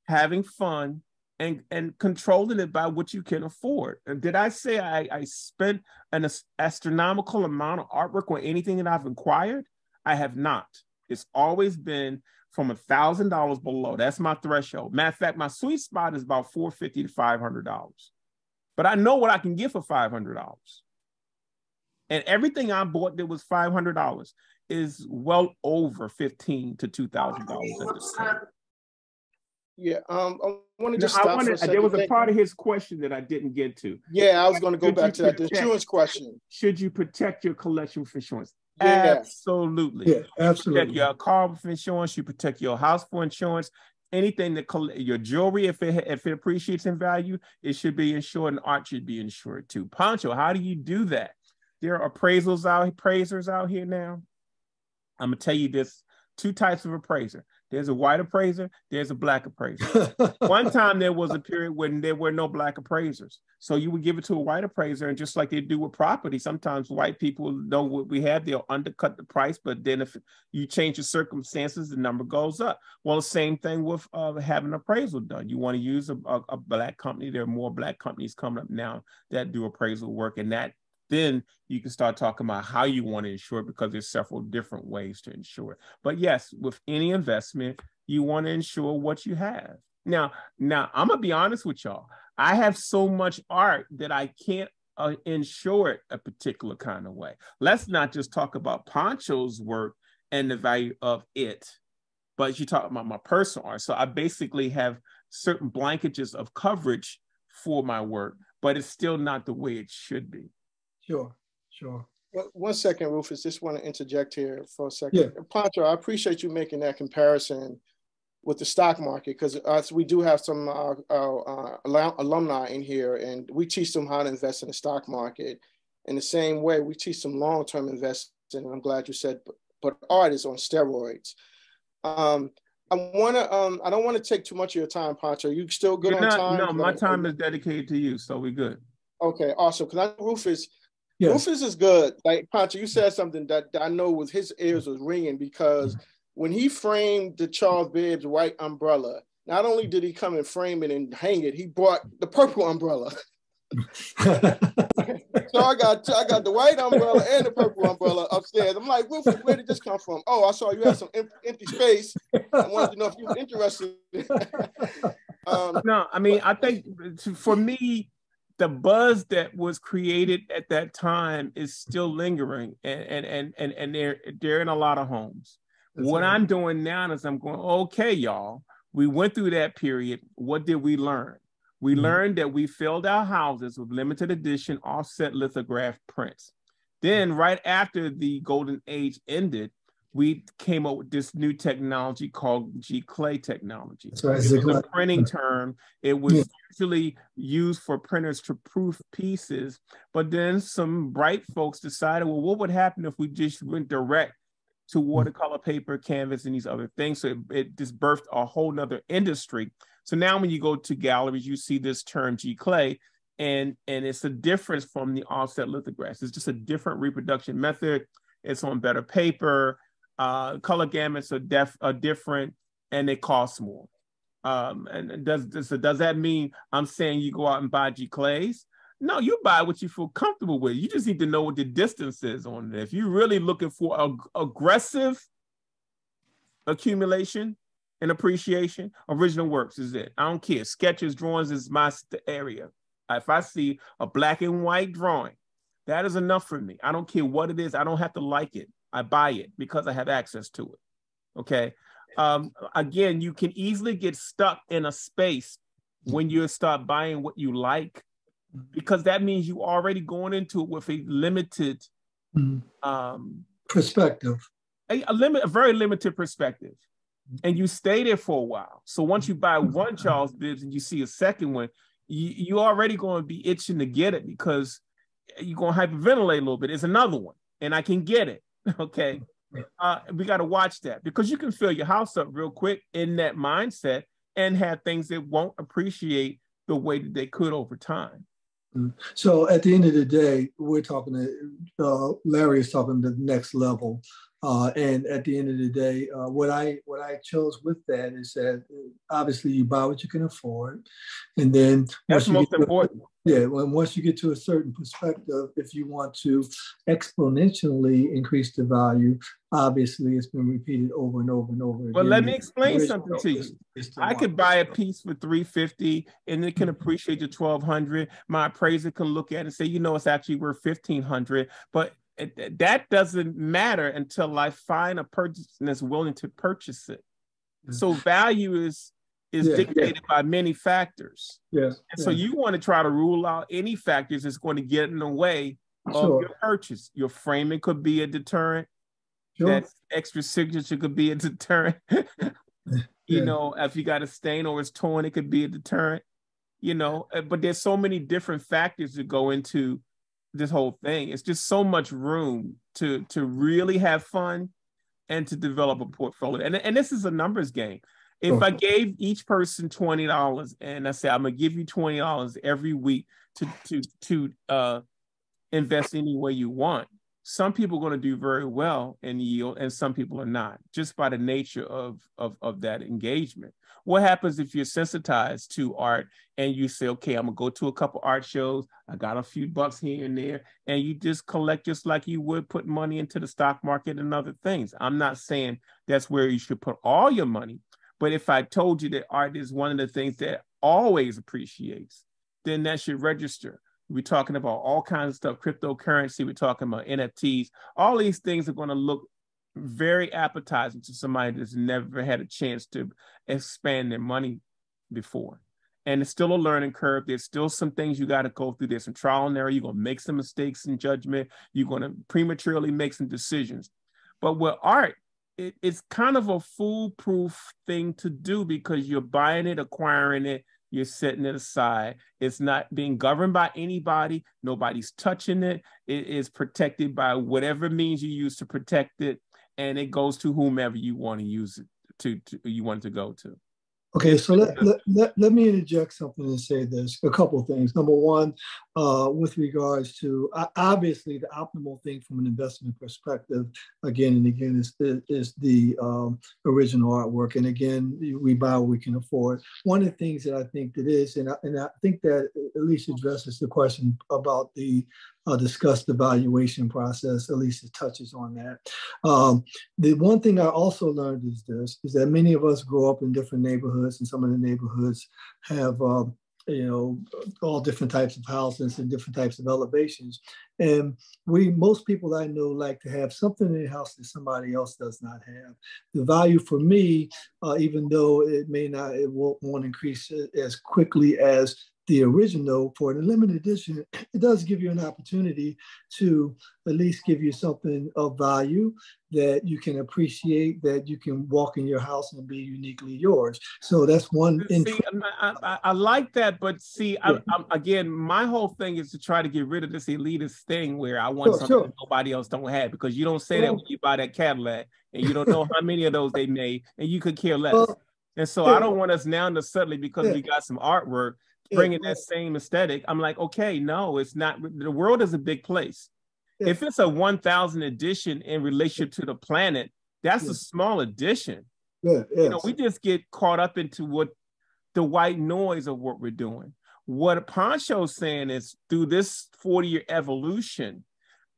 having fun, and controlling it by what you can afford. And did I say I spent an astronomical amount of artwork on anything that I've acquired? I have not. It's always been from $1,000 below. That's my threshold. Matter of fact, my sweet spot is about $450 to $500. But I know what I can get for $500. And everything I bought that was $500 is well over $1,500 to $2,000 at this point. Yeah, I want to just stop for a second. There was a part of his question that I didn't get to. Yeah, I was going to go back to that, the insurance question. Should you protect your collection for insurance? Yeah. Absolutely. Yeah, absolutely. You protect your car for insurance. You protect your house for insurance. Anything that your jewelry, if it appreciates in value, it should be insured, and art should be insured too. Poncho, how do you do that? There are appraisers out here now. I'm gonna tell you this: 2 types of appraiser. There's a white appraiser, there's a black appraiser. One time there was a period when there were no black appraisers. So you would give it to a white appraiser, and just like they do with property, sometimes white people know what we have, they'll undercut the price, but then if you change the circumstances, the number goes up. Well, the same thing with having appraisal done. You want to use a black company. There are more black companies coming up now that do appraisal work, and that then you can start talking about how you want to insure it, because there's several different ways to insure it. But yes, with any investment, you want to insure what you have. Now, I'm gonna be honest with y'all. I have so much art that I can't insure it a particular kind of way. Let's not just talk about Poncho's work and the value of it, but you talk about my personal art. So I basically have certain blankages of coverage for my work, but it's still not the way it should be. Sure. Well, 1 second, Rufus. Just want to interject here for a second. Yeah. Poncho, I appreciate you making that comparison with the stock market, because we do have some alumni in here, and we teach them how to invest in the stock market. In the same way, we teach them long-term investing, and I'm glad you said, but art is on steroids. I don't want to take too much of your time, Poncho. You still good on time? No, my time is dedicated to you, so we good. Okay, awesome. Because Rufus. Yes. Rufus is good. Like Poncho, you said something that I know with his ears was ringing, because when he framed the Charles Bibbs white umbrella, not only did he come and frame it and hang it, he brought the purple umbrella. So I got the white umbrella and the purple umbrella upstairs. I'm like, Rufus, where did this come from? Oh, I saw you had some empty space. I wanted to know if you were interested. No, I mean, I think for me, the buzz that was created at that time is still lingering, and they're in a lot of homes. That's what right. I'm doing now is I'm going, okay, y'all, we went through that period. What did we learn? We learned that we filled our houses with limited edition offset lithograph prints. Then right after the golden age ended, we came up with this new technology called G-Clay technology. That's right. It was a printing term. It was usually used for printers to proof pieces, but then some bright folks decided, well, what would happen if we just went direct to watercolor paper, canvas, and these other things? So it just birthed a whole nother industry. So now when you go to galleries, you see this term G-Clay, and it's a difference from the offset lithographs. It's just a different reproduction method. It's on better paper. Color gamuts are different, and they cost more. And does that mean I'm saying you go out and buy G-Clays? No, you buy what you feel comfortable with. You just need to know what the distance is on it. If you're really looking for aggressive accumulation and appreciation, original works is it. I don't care. Sketches, drawings is my area. If I see a black and white drawing, that is enough for me. I don't care what it is. I don't have to like it. I buy it because I have access to it. Okay. Again, you can easily get stuck in a space when you start buying what you like because that means you already going into it with a limited perspective, a very limited perspective, and you stay there for a while. So once you buy one Charles Bibbs and you see a second one, you already going to be itching to get it because you're going to hyperventilate a little bit. It's another one, and I can get it. Okay. We got to watch that because you can fill your house up real quick in that mindset and have things that won't appreciate the way that they could over time. So at the end of the day, we're talking Larry is talking the next level. And at the end of the day, what I chose with that is that obviously you buy what you can afford, and then that's most important. Once you get to a certain perspective, if you want to exponentially increase the value, obviously it's been repeated over and over and over again. Well, let me explain something to you. I could buy a piece for $350 and it can appreciate to $1,200. My appraiser can look at it and say, you know, it's actually worth $1,500, but that doesn't matter until I find a person that's willing to purchase it. So value is dictated by many factors. So you want to try to rule out any factors that's going to get in the way of your purchase. Your framing could be a deterrent. That extra signature could be a deterrent. You know, if you got a stain or it's torn, it could be a deterrent. You know, but there's so many different factors that go into this whole thing. It's just so much room to really have fun and to develop a portfolio. And this is a numbers game. If I gave each person $20 and I said, I'm gonna give you $20 every week to invest any way you want, some people are going to do very well in yield and some people are not, just by the nature of that engagement. What happens if you're sensitized to art and you say, okay, I'm gonna go to a couple art shows, I got a few bucks here and there, and you just collect just like you would put money into the stock market and other things. I'm not saying that's where you should put all your money, but if I told you that art is one of the things that always appreciates, then that should register. We're talking about all kinds of stuff, cryptocurrency, we're talking about NFTs. All these things are going to look very appetizing to somebody that's never had a chance to expand their money before. And it's still a learning curve. There's still some things you got to go through. There's some trial and error. You're going to make some mistakes in judgment. You're going to prematurely make some decisions. But with art, it's kind of a foolproof thing to do because you're buying it, acquiring it, you're setting it aside. It's not being governed by anybody. Nobody's touching it. It is protected by whatever means you use to protect it. And it goes to whomever you want to use it you want it to go to. Okay, so let me interject something and say this, a couple of things. Number one, with regards to, obviously the optimal thing from an investment perspective, again and again, is the original artwork. And again, we buy what we can afford. One of the things that I think that is, and I think that at least addresses the question about discuss the valuation process, at least it touches on that. The one thing I also learned is that many of us grow up in different neighborhoods, and some of the neighborhoods have all different types of houses and different types of elevations. And most people I know like to have something in their house that somebody else does not have. The value for me, even though it won't increase as quickly as the original, for an limited edition, it does give you an opportunity to at least give you something of value that you can appreciate, that you can walk in your house and be uniquely yours. So that's one. See, I like that, but see, yeah. Again, my whole thing is to try to get rid of this elitist thing where I want something that nobody else don't have, because you don't say that when you buy that Cadillac and you don't know how many of those they made and you could care less. And so I don't want us now to suddenly, because we got some artwork, bringing that same aesthetic. I'm like, okay, no, it's not. The world is a big place. Yeah. If it's a 1,000 edition in relationship to the planet, that's a small edition. Yeah, you know, we just get caught up into what the white noise of what we're doing. What Poncho's saying is, through this 40-year evolution,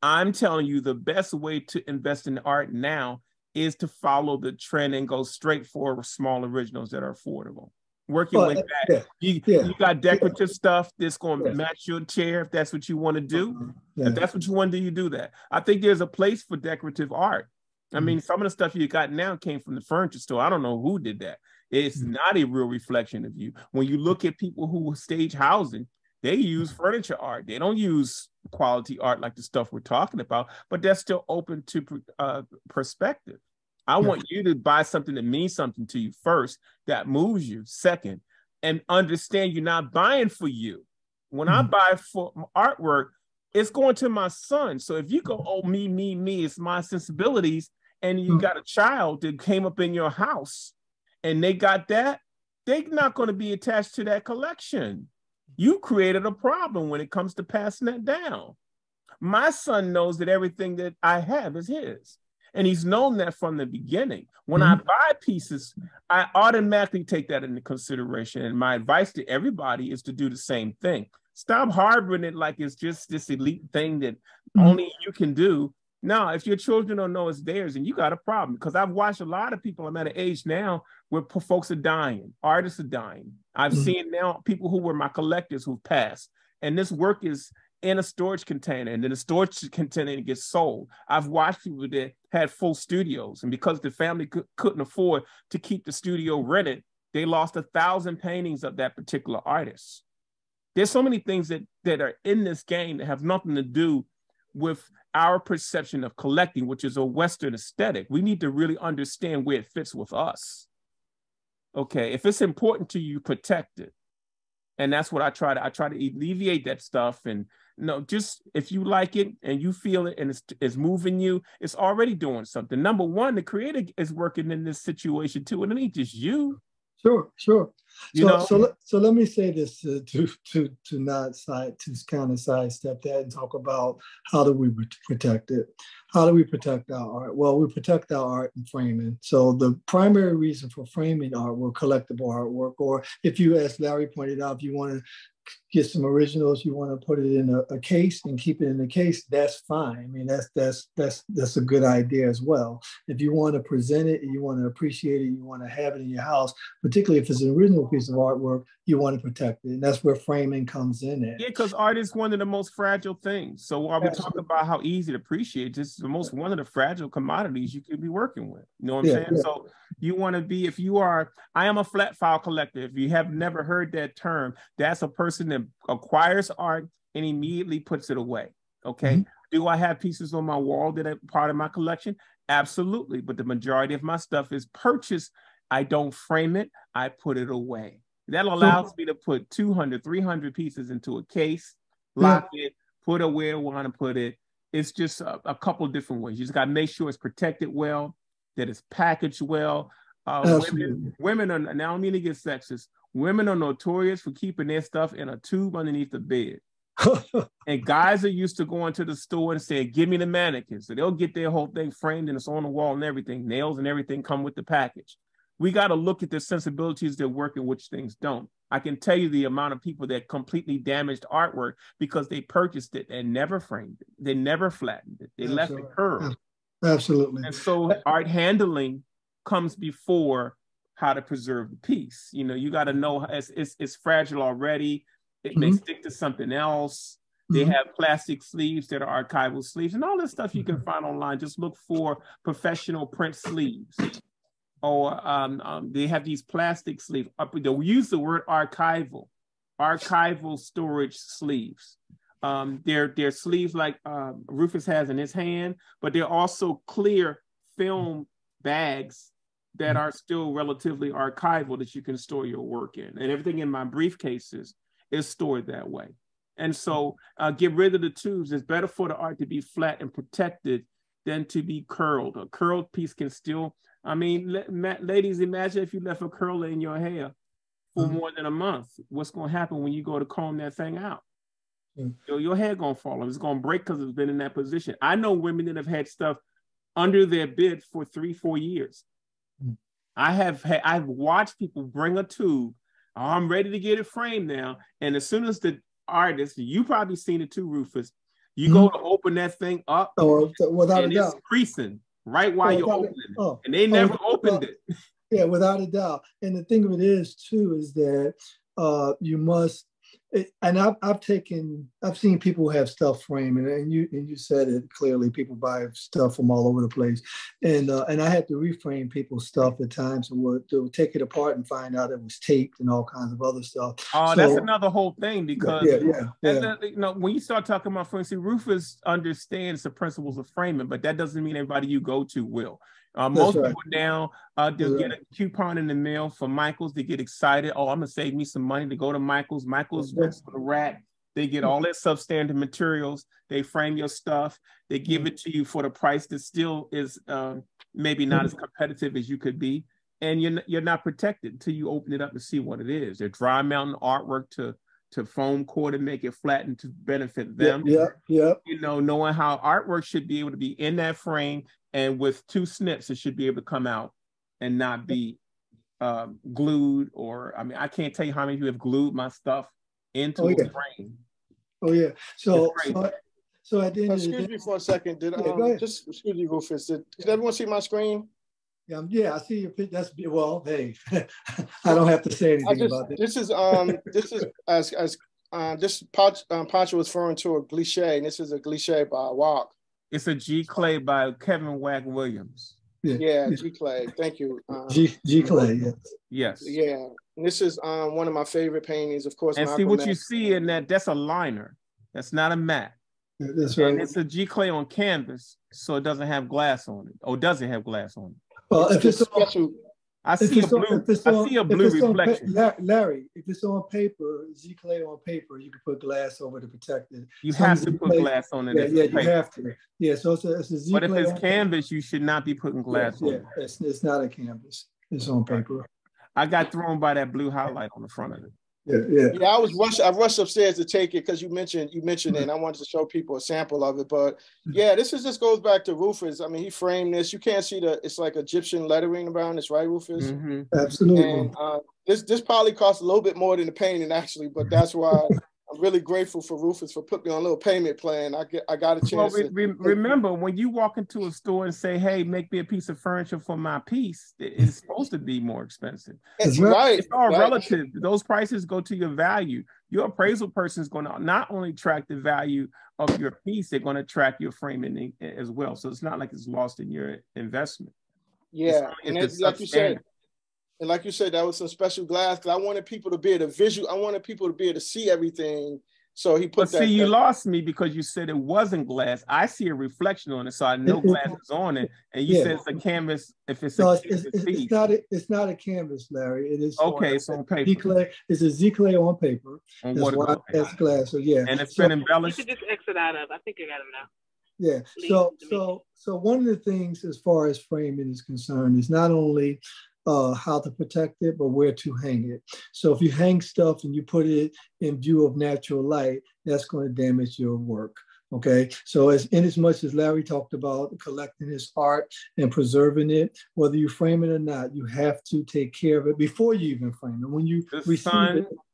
I'm telling you the best way to invest in art now is to follow the trend and go straight for small originals that are affordable. Work your way back. You got decorative stuff that's going to match your chair if that's what you want to do. If that's what you want to do, you do that. I think there's a place for decorative art. I mean, some of the stuff you got now came from the furniture store. I don't know who did that. It's not a real reflection of you. When you look at people who stage housing, They use furniture art. They don't use quality art like the stuff we're talking about, but they're still open to perspective. I want you to buy something that means something to you first, that moves you second, and understand you're not buying for you. When I buy for artwork, it's going to my son. So if you go, oh, me, it's my sensibilities, and you got a child that came up in your house and they got that, they're not going to be attached to that collection. You created a problem when it comes to passing that down. My son knows that everything that I have is his. And he's known that from the beginning. When I buy pieces, I automatically take that into consideration. And my advice to everybody is to do the same thing. Stop harboring it like it's just this elite thing that only you can do. Now, if your children don't know it's theirs, and you got a problem, because I've watched a lot of people. I'm at an age now where folks are dying, artists are dying. I've seen now people who were my collectors who've passed, and this work is in a storage container, and then the storage container gets sold. I've watched people that had full studios, and because the family couldn't afford to keep the studio rented, they lost 1,000 paintings of that particular artist. There's so many things that are in this game that have nothing to do with our perception of collecting, which is a Western aesthetic. We need to really understand where it fits with us. Okay, if it's important to you, protect it. And that's what I try to alleviate that stuff. And just if you like it and you feel it and it's moving you, it's already doing something. Number one, the creator is working in this situation too, and it ain't just you. Sure. So let me say this to kind of sidestep that and talk about how do we protect it? How do we protect our art? Well, we protect our art in framing. So the primary reason for framing artwork, collectible artwork, or if you, as Larry pointed out, if you want to get some originals, you want to put it in a case and keep it in the case, that's fine. I mean, that's a good idea as well. If you want to present it and you want to appreciate it, you want to have it in your house, particularly if it's an original piece of artwork, you want to protect it. And that's where framing comes in at. Yeah, because art is one of the most fragile things. So while we talk about how easy to appreciate, this is one of the fragile commodities you could be working with. You know what I'm saying? Yeah. So you want to be, I am a flat file collector. If you have never heard that term, that's a person that acquires art and immediately puts it away. Okay. Do I have pieces on my wall that are part of my collection? Absolutely. But the majority of my stuff is purchased. I don't frame it. I put it away. That allows me to put 200, 300 pieces into a case, lock it, put it where I want to put it. It's just a couple of different ways. You just got to make sure it's protected well, that it's packaged well. Women are, now I don't mean to get sexist, women are notorious for keeping their stuff in a tube underneath the bed. And guys are used to going to the store and saying, give me the mannequin. So they'll get their whole thing framed and it's on the wall and everything. Nails and everything come with the package. We got to look at the sensibilities that work and which things don't. I can tell you the amount of people that completely damaged artwork because they purchased it and never framed it. They never flattened it. They left it curved. Absolutely. And so art handling comes before how to preserve the piece. You got to know it's fragile already. It may stick to something else. They have plastic sleeves that are archival sleeves and all this stuff you can find online. Just look for professional print sleeves. Or they have these plastic sleeves. They'll use the word archival storage sleeves. They're sleeves like Rufus has in his hand, but they're also clear film bags that are still relatively archival that you can store your work in. And everything in my briefcases is stored that way. And so get rid of the tubes. It's better for the art to be flat and protected than to be curled. A curled piece can still, ladies, imagine if you left a curler in your hair for more than a month. What's going to happen when you go to comb that thing out? Your hair going to fall off. It's going to break because it's been in that position. I know women that have had stuff under their bed for 3-4 years. I've watched people bring a tube. Oh, I'm ready to get it framed now. And as soon as the artist, you probably seen it too, Rufus, you go to open that thing up, without and a doubt, it's creasing right while you're opening it. And they never opened it. Yeah, without a doubt. And the thing of it is, too, is that you must I've seen people have stuff framed, and you said it clearly. People buy stuff from all over the place, and I had to reframe people's stuff at times, and would take it apart and find out it was taped and all kinds of other stuff. Oh, that's another whole thing, because you know, when you start talking about framing, see, Rufus understands the principles of framing, but that doesn't mean everybody you go to will. Most people now, they'll get a coupon in the mail for Michael's. They get excited. Oh, I'm going to save me some money to go to Michael's. Michael's rips on the rack. They get all their substandard materials. They frame your stuff. They give it to you for the price that still is maybe not as competitive as you could be. And you're not protected until you open it up to see what it is. They're dry mounting artwork to foam core to make it flatten to benefit them. You know, knowing how artwork should be able to be in that frame, and with 2 snips, it should be able to come out and not be glued. Or, I mean, I can't tell you how many people have glued my stuff into a frame. Oh yeah. So at the end excuse me for a second. Just excuse me, Rufus. Did everyone see my screen? Yeah, I see your picture. That's, well, hey, I don't have to say anything about it. This is Poncho was referring to a cliche, and this is a cliche by Walk. It's a G Clay by Kevon Williams. Yeah, G Clay. Thank you. G Clay. Yes. Yeah, and this is one of my favorite paintings, of course. And Malcolm see what X. you see in that. That's a liner. That's not a matte. That's right. And it's a G Clay on canvas, so it doesn't have glass on it. Or does it have glass on it? Well, if it's special. I see a blue reflection. Larry, if it's on paper, Z Clay on paper, you can put glass over to protect it. You have to put glass on it. Yeah, you have to. Yeah, so it's a Z Clay. But if it's canvas, you should not be putting glass on it. It's not a canvas. It's on paper. I got thrown by that blue highlight on the front of it. Yeah. I rushed upstairs to take it because you mentioned it, and I wanted to show people a sample of it. But yeah, this just goes back to Rufus. I mean, he framed this. You can't see it's like Egyptian lettering around this, right, Rufus? Mm-hmm. Absolutely. And this probably costs a little bit more than the painting actually, but that's why I'm really grateful for Rufus for putting me on a little payment plan. I got a chance. Well, remember when you walk into a store and say, "Hey, make me a piece of furniture for my piece," it's supposed to be more expensive. It's right. It's all relative. Those prices go to your value. Your appraisal person is going to not only track the value of your piece, they're going to track your framing as well. So it's not like it's lost in your investment. Yeah, and like you said, that was some special glass because I wanted people to be able to I wanted people to be able to see everything. So he put that. See, you lost me because you said it wasn't glass. I see a reflection on it, so I know glass is on it. And you said it's a canvas. If it's it's not a canvas, Larry. It is it's on paper. It's a Z Clay on paper. That's why that's glass. So yeah, and it's been embellished. You could just exit out of. I think you got it now. Yeah. So one of the things as far as framing is concerned is not only how to protect it, but where to hang it. So if you hang stuff and you put it in view of natural light, that's going to damage your work. Okay, so as much as Larry talked about collecting his art and preserving it, whether you frame it or not, you have to take care of it before you even frame it. When you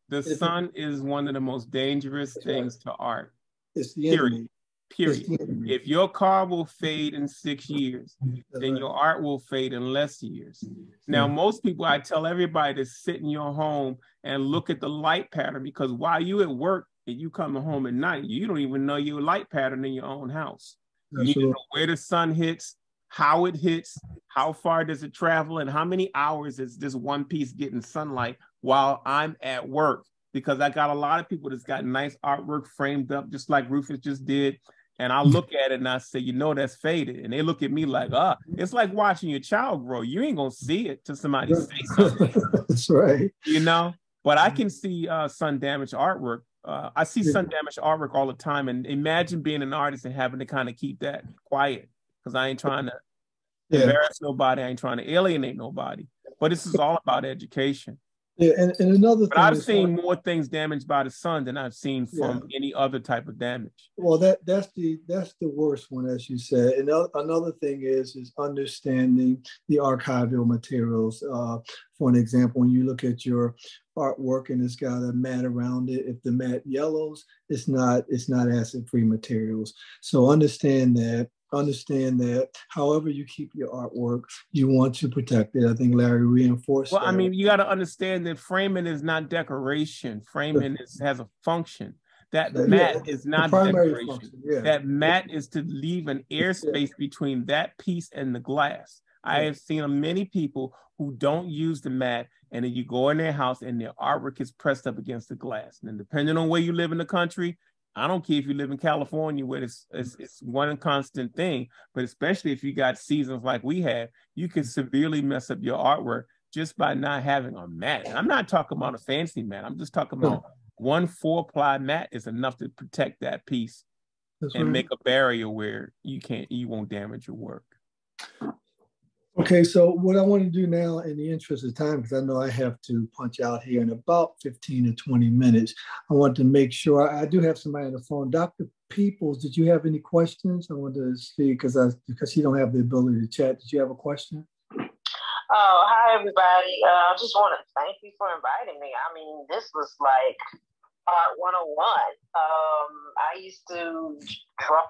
the sun is one of the most dangerous things to art. It's the enemy. Period. If your car will fade in 6 years, then your art will fade in less years. Now, most people, I tell everybody to sit in your home and look at the light pattern, because while you at work and you come home at night, you don't even know your light pattern in your own house. You need to know where the sun hits, how it hits, how far does it travel, and how many hours is this one piece getting sunlight while I'm at work. Because I got a lot of people that's got nice artwork framed up, just like Rufus just did. And I look at it and I say, that's faded. And they look at me like, it's like watching your child grow. You ain't going to see it till somebody say something. That's right. But I can see sun damaged artwork. I see sun damaged artwork all the time. And imagine being an artist and having to kind of keep that quiet, because I ain't trying to embarrass nobody. I ain't trying to alienate nobody. But this is all about education. Yeah, and another thing. I've seen more things damaged by the sun than I've seen from any other type of damage. Well, that's the worst one, as you said. And another thing is understanding the archival materials. For an example, when you look at your artwork and it's got a mat around it, if the mat yellows, it's not acid-free materials. So understand that understand that however you keep your artwork, you want to protect it. I think Larry reinforced Well, that. I mean, you got to understand that framing is not decoration. Framing has a function. That mat is not decoration. Function, that mat is to leave an airspace between that piece and the glass. I have seen many people who don't use the mat, and then you go in their house and their artwork is pressed up against the glass. And depending on where you live in the country, I don't care if you live in California where it's one constant thing, but especially if you got seasons like we have, you can severely mess up your artwork just by not having a mat. And I'm not talking about a fancy mat. I'm just talking about 1 4-ply mat is enough to protect that piece and make a barrier where you won't damage your work. Okay, so what I want to do now in the interest of time, because I know I have to punch out here in about 15 or 20 minutes, I want to make sure, I do have somebody on the phone. Dr. Peoples, did you have any questions? I want to see, because you don't have the ability to chat. Did you have a question? Oh, hi, everybody. I just want to thank you for inviting me. I mean, this was like Art 101. I used to draw,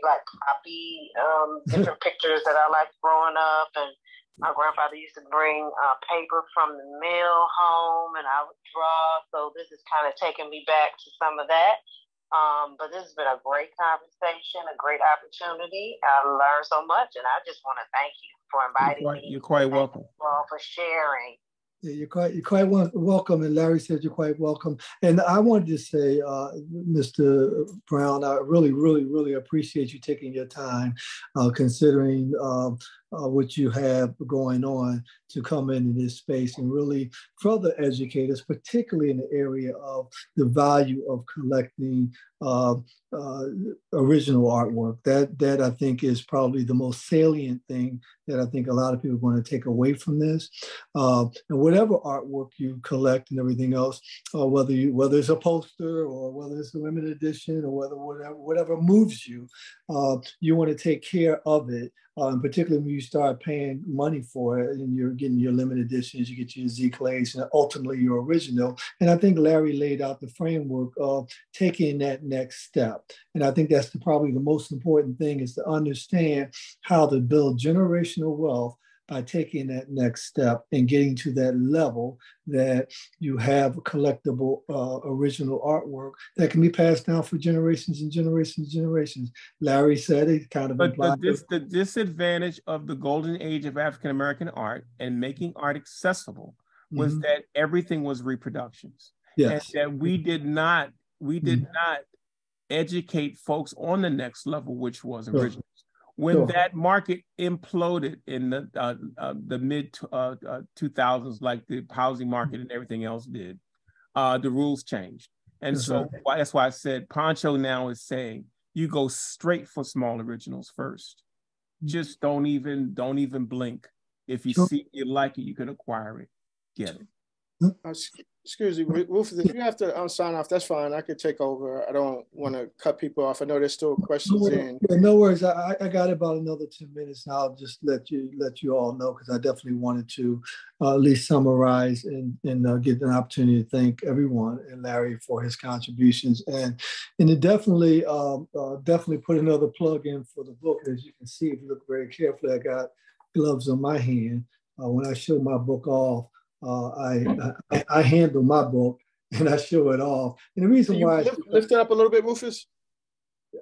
like copy different pictures that I liked growing up, and my grandfather used to bring paper from the mill home, and I would draw. So this is kind of taking me back to some of that. But this has been a great conversation, a great opportunity. I learned so much, and I just want to thank you for inviting me. You're quite welcome. Thank you all for sharing. Yeah, you're quite welcome, and Larry said you're quite welcome. And I wanted to say, Mr. Brown, I really, really, really appreciate you taking your time, considering what you have going on, to come into this space and really further educate us, particularly in the area of the value of collecting original artwork. That I think is probably the most salient thing that I think a lot of people are going to take away from this. And whatever artwork you collect and everything else, whether it's a poster or whether it's a limited edition or whatever moves you, you want to take care of it. Particularly when you start paying money for it and you're getting your limited editions, you get your Z-Clays and ultimately your original. And I think Larry laid out the framework of taking that next step. And I think that's probably the most important thing, is to understand how to build generational wealth by taking that next step and getting to that level that you have collectible original artwork that can be passed down for generations and generations and generations. Larry said it kind of implied. The disadvantage of the golden age of African-American art and making art accessible was that everything was reproductions. Yes. And that we did not educate folks on the next level, which was original. When that market imploded in the mid 2000s, like the housing market and everything else did, the rules changed. And so that's why I said Poncho now is saying you go straight for small originals first. Just don't even blink. If you see you like it, you can acquire it. Get it. Excuse me, Rufus, if you have to sign off, that's fine. I could take over. I don't want to cut people off. I know there's still questions in. Yeah, no worries. I got about another 10 minutes, and I'll just let you all know, because I definitely wanted to at least summarize and get an opportunity to thank everyone and Larry for his contributions, and to definitely put another plug in for the book. As you can see, if you look very carefully, I got gloves on my hand. When I show my book off, I handle my book and I show it off. And the reason why lift it up a little bit, Rufus.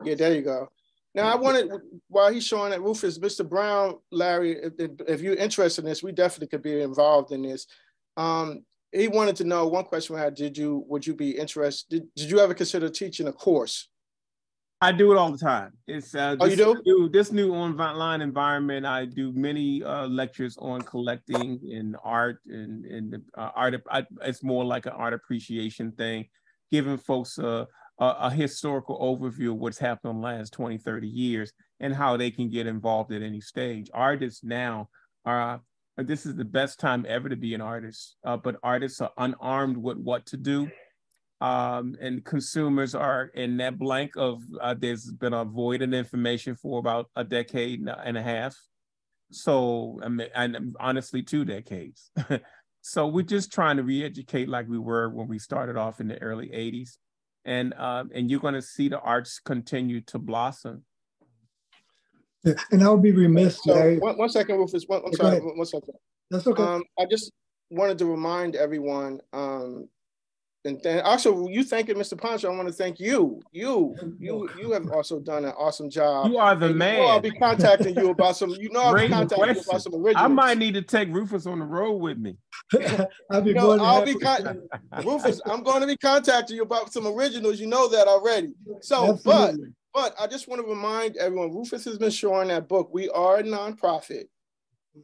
Yeah, there you go. Now I wanted, while he's showing that, Rufus, Mr. Brown, Larry, if you're interested in this, we definitely could be involved in this. He wanted to know, one question we had: would you be interested? Did you ever consider teaching a course? I do it all the time. It's you do? This new online environment. I do many lectures on collecting and art and art. It's more like an art appreciation thing, giving folks a historical overview of what's happened in the last 20, 30 years and how they can get involved at any stage. Artists now this is the best time ever to be an artist, but artists are unarmed with what to do. And consumers are in that blank of there's been a void in information for about a decade and a half. So, and honestly, 2 decades. So we're just trying to re-educate like we were when we started off in the early 80s. And you're going to see the arts continue to blossom. Yeah, and I would be remiss. So one second, Rufus. I'm sorry. One second. That's okay. I just wanted to remind everyone, and then also you thanking Mr. Poncho. I want to thank you. You have also done an awesome job. You are the man. I'll be contacting you about some. I'll be contacting you about some originals. I might need to take Rufus on the road with me. Rufus, I'm going to be contacting you about some originals. You know that already. So, absolutely. But I just want to remind everyone, Rufus has been showing that book. We are a nonprofit,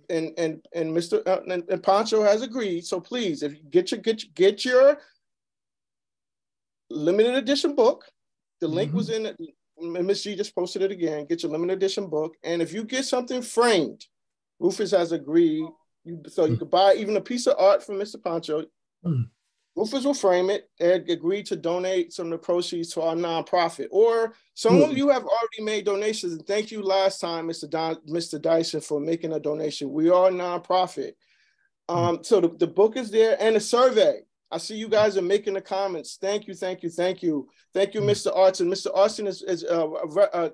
and Mr. and Poncho has agreed. So please, if you get your limited edition book, the link was in it. Miss G just posted it again. Get your limited edition book, and if you get something framed, Rufus has agreed. So you could buy even a piece of art from Mr. Poncho. Rufus will frame it and agree to donate some of the proceeds to our nonprofit. Or some of you have already made donations. And thank you last time, Mr. Dyson, for making a donation. We are a nonprofit. So the book is there and a survey. I see you guys are making the comments. Thank you, thank you, thank you. Thank you, Mr. Arson. Mr. Arson is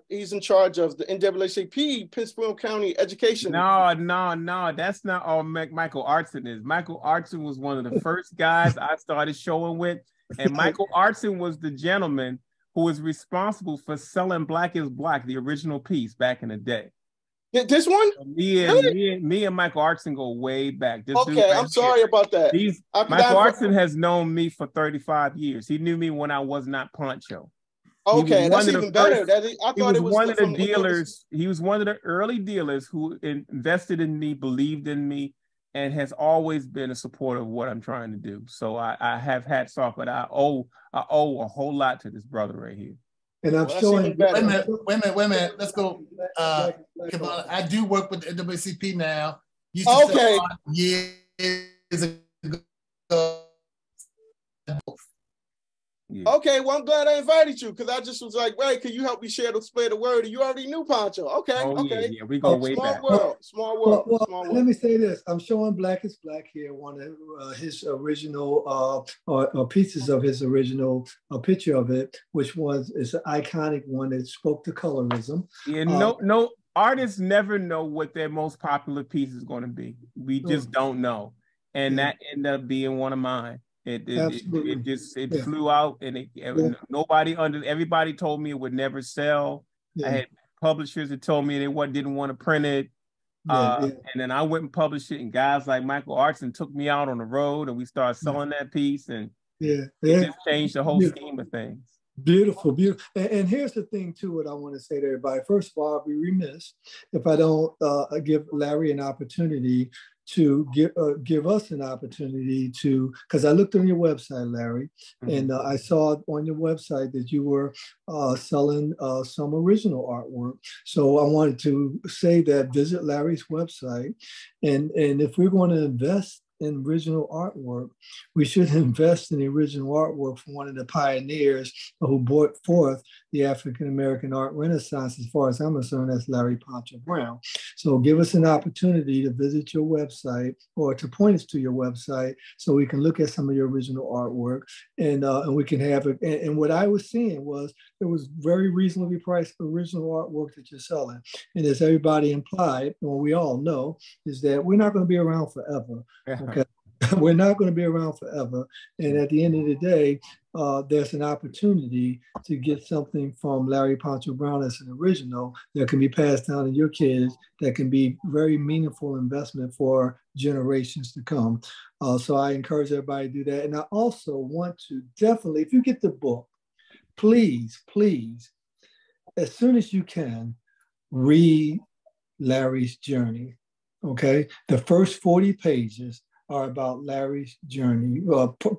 he's in charge of the NAACP, Pittsburgh County Education. No, that's not all Michael Arson is. Michael Arson was one of the first guys I started showing with. And Michael Arson was the gentleman who was responsible for selling Black is Black, the original piece back in the day. This one? Me and Michael Arson go way back. This okay, I'm sorry about that. Michael Arson has known me for 35 years. He knew me when I was not Poncho. Okay, that's even better. He was one of the dealers. He was one of the early dealers who invested in me, believed in me, and has always been a supporter of what I'm trying to do. So I have hats off, but I owe a whole lot to this brother right here. And I'm showing. Wait a minute. Let's go. Kevon, I do work with the NAACP now. Okay. Years ago. Yeah. Okay, well, I'm glad I invited you because I just was like, wait, can you help me spread the word? You already knew Poncho. Okay, okay. Yeah, we go way back. Small world. Let me say this. I'm showing Black is Black here, one of his original pieces of his original picture of it, which is an iconic one that spoke to colorism. Yeah, no artists never know what their most popular piece is going to be. We just don't know. And that ended up being one of mine. It flew out, and everybody told me it would never sell. I had publishers that told me they didn't want to print it. And then I went and published it, and guys like Michael Arson took me out on the road, and we started selling that piece, and it just changed the whole scheme of things. Beautiful. And here's the thing, too, what I want to say to everybody. First of all, I'll be remiss if I don't give Larry an opportunity to give us an opportunity to, because I looked on your website, Larry, and I saw on your website that you were selling some original artwork. So I wanted to say that visit Larry's website, and if we're going to invest in original artwork, we should invest in the original artwork from one of the pioneers who brought forth the African-American art renaissance. As far as I'm concerned, that's Larry Poncho Brown. So give us an opportunity to visit your website or to point us to your website so we can look at some of your original artwork, and we can have it. And what I was seeing was it was very reasonably priced original artwork that you're selling. And as everybody implied, and what we all know, is that we're not going to be around forever. Okay, we're not going to be around forever. And at the end of the day, there's an opportunity to get something from Larry Poncho Brown as an original that can be passed down to your kids, that can be very meaningful investment for generations to come. So I encourage everybody to do that. And I also want to definitely, if you get the book, please, as soon as you can, read Larry's journey. Okay, the first 40 pages are about Larry's journey.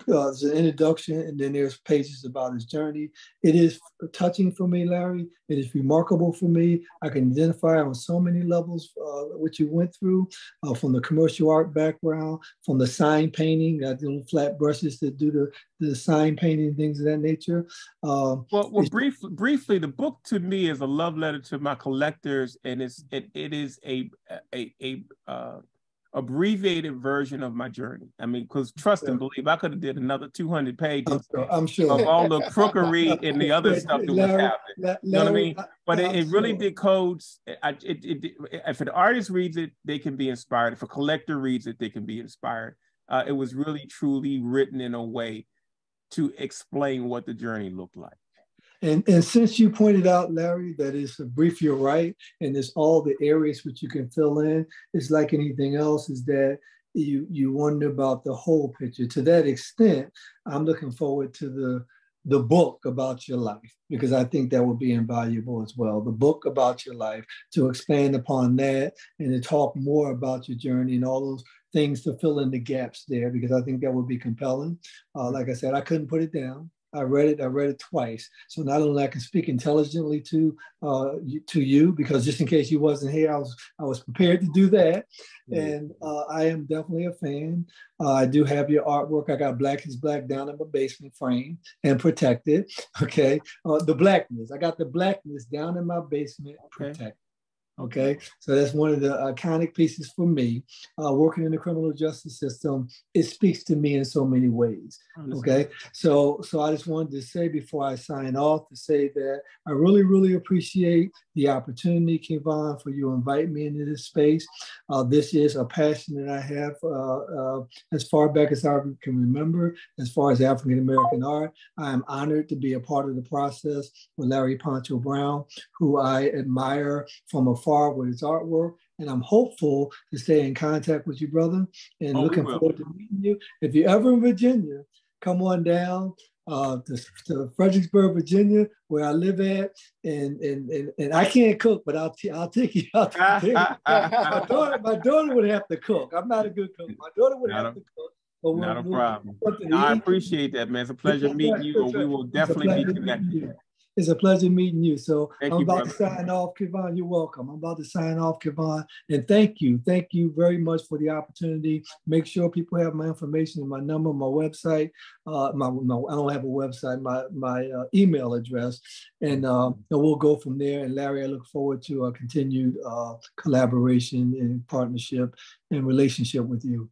There's an introduction, and then there's pages about his journey. It is touching for me, Larry. It is remarkable for me. I can identify on so many levels what you went through, from the commercial art background, from the sign painting, flat brushes that do the sign painting, things of that nature. Briefly, the book to me is a love letter to my collectors, and it is a abbreviated version of my journey. I mean, because trust and believe, I could have did another 200 pages I'm sure. of all the crookery and the other stuff that was happening. You know what I mean? But it really decodes. If an artist reads it, they can be inspired. If a collector reads it, they can be inspired. It was really, truly written in a way to explain what the journey looked like. And since you pointed out, Larry, that it's a brief, you're right, and there's all the areas which you can fill in, it's like anything else, is that you wonder about the whole picture. To that extent, I'm looking forward to the book about your life, because I think that would be invaluable as well. The book about your life, to expand upon that and to talk more about your journey and all those things to fill in the gaps there, because I think that would be compelling. Like I said, I couldn't put it down. I read it twice. So not only I can speak intelligently to you, because just in case you wasn't here, I was prepared to do that. And I am definitely a fan. I do have your artwork. I got Black is Black down in my basement frame and protected. Okay. The blackness. I got the blackness down in my basement protected. Okay, so that's one of the iconic pieces for me. Working in the criminal justice system, it speaks to me in so many ways. Okay, so I just wanted to say before I sign off, to say that I really, really appreciate the opportunity, Kevon, for you inviting me into this space. This is a passion that I have as far back as I can remember, as far as African American art. I am honored to be a part of the process with Larry Poncho Brown, who I admire from afar with his artwork, and I'm hopeful to stay in contact with you, brother, and looking forward to meeting you. If you're ever in Virginia, come on down to Fredericksburg, Virginia, where I live at, and I can't cook, but I'll take you out there. My daughter would have to cook. I'm not a good cook. My daughter would have to cook. Not a problem. I appreciate that, man. It's a pleasure meeting you, and we will definitely be connected. It's a pleasure meeting you. So I'm about to sign off, Kevon. You're welcome. I'm about to sign off, Kevon. And thank you. Thank you very much for the opportunity. Make sure people have my information and my number, my website. I don't have a website, my email address. And we'll go from there. And Larry, I look forward to a continued collaboration and partnership and relationship with you.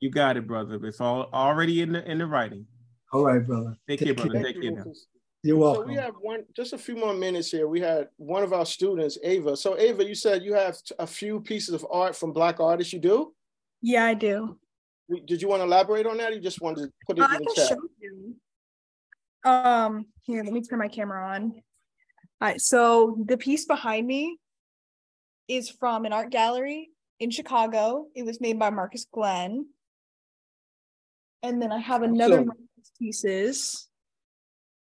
You got it, brother. It's all already in the writing. All right, brother. Take care, brother. Take care now. You're welcome. So we have just a few more minutes here. We had one of our students, Ava. So Ava, you said you have a few pieces of art from Black artists. You do? Yeah, I do. Did you want to elaborate on that? Or you just wanted to put it in the chat? Show you. Here, let me turn my camera on. All right, so the piece behind me is from an art gallery in Chicago. It was made by Marcus Glenn. And then I have another one of his pieces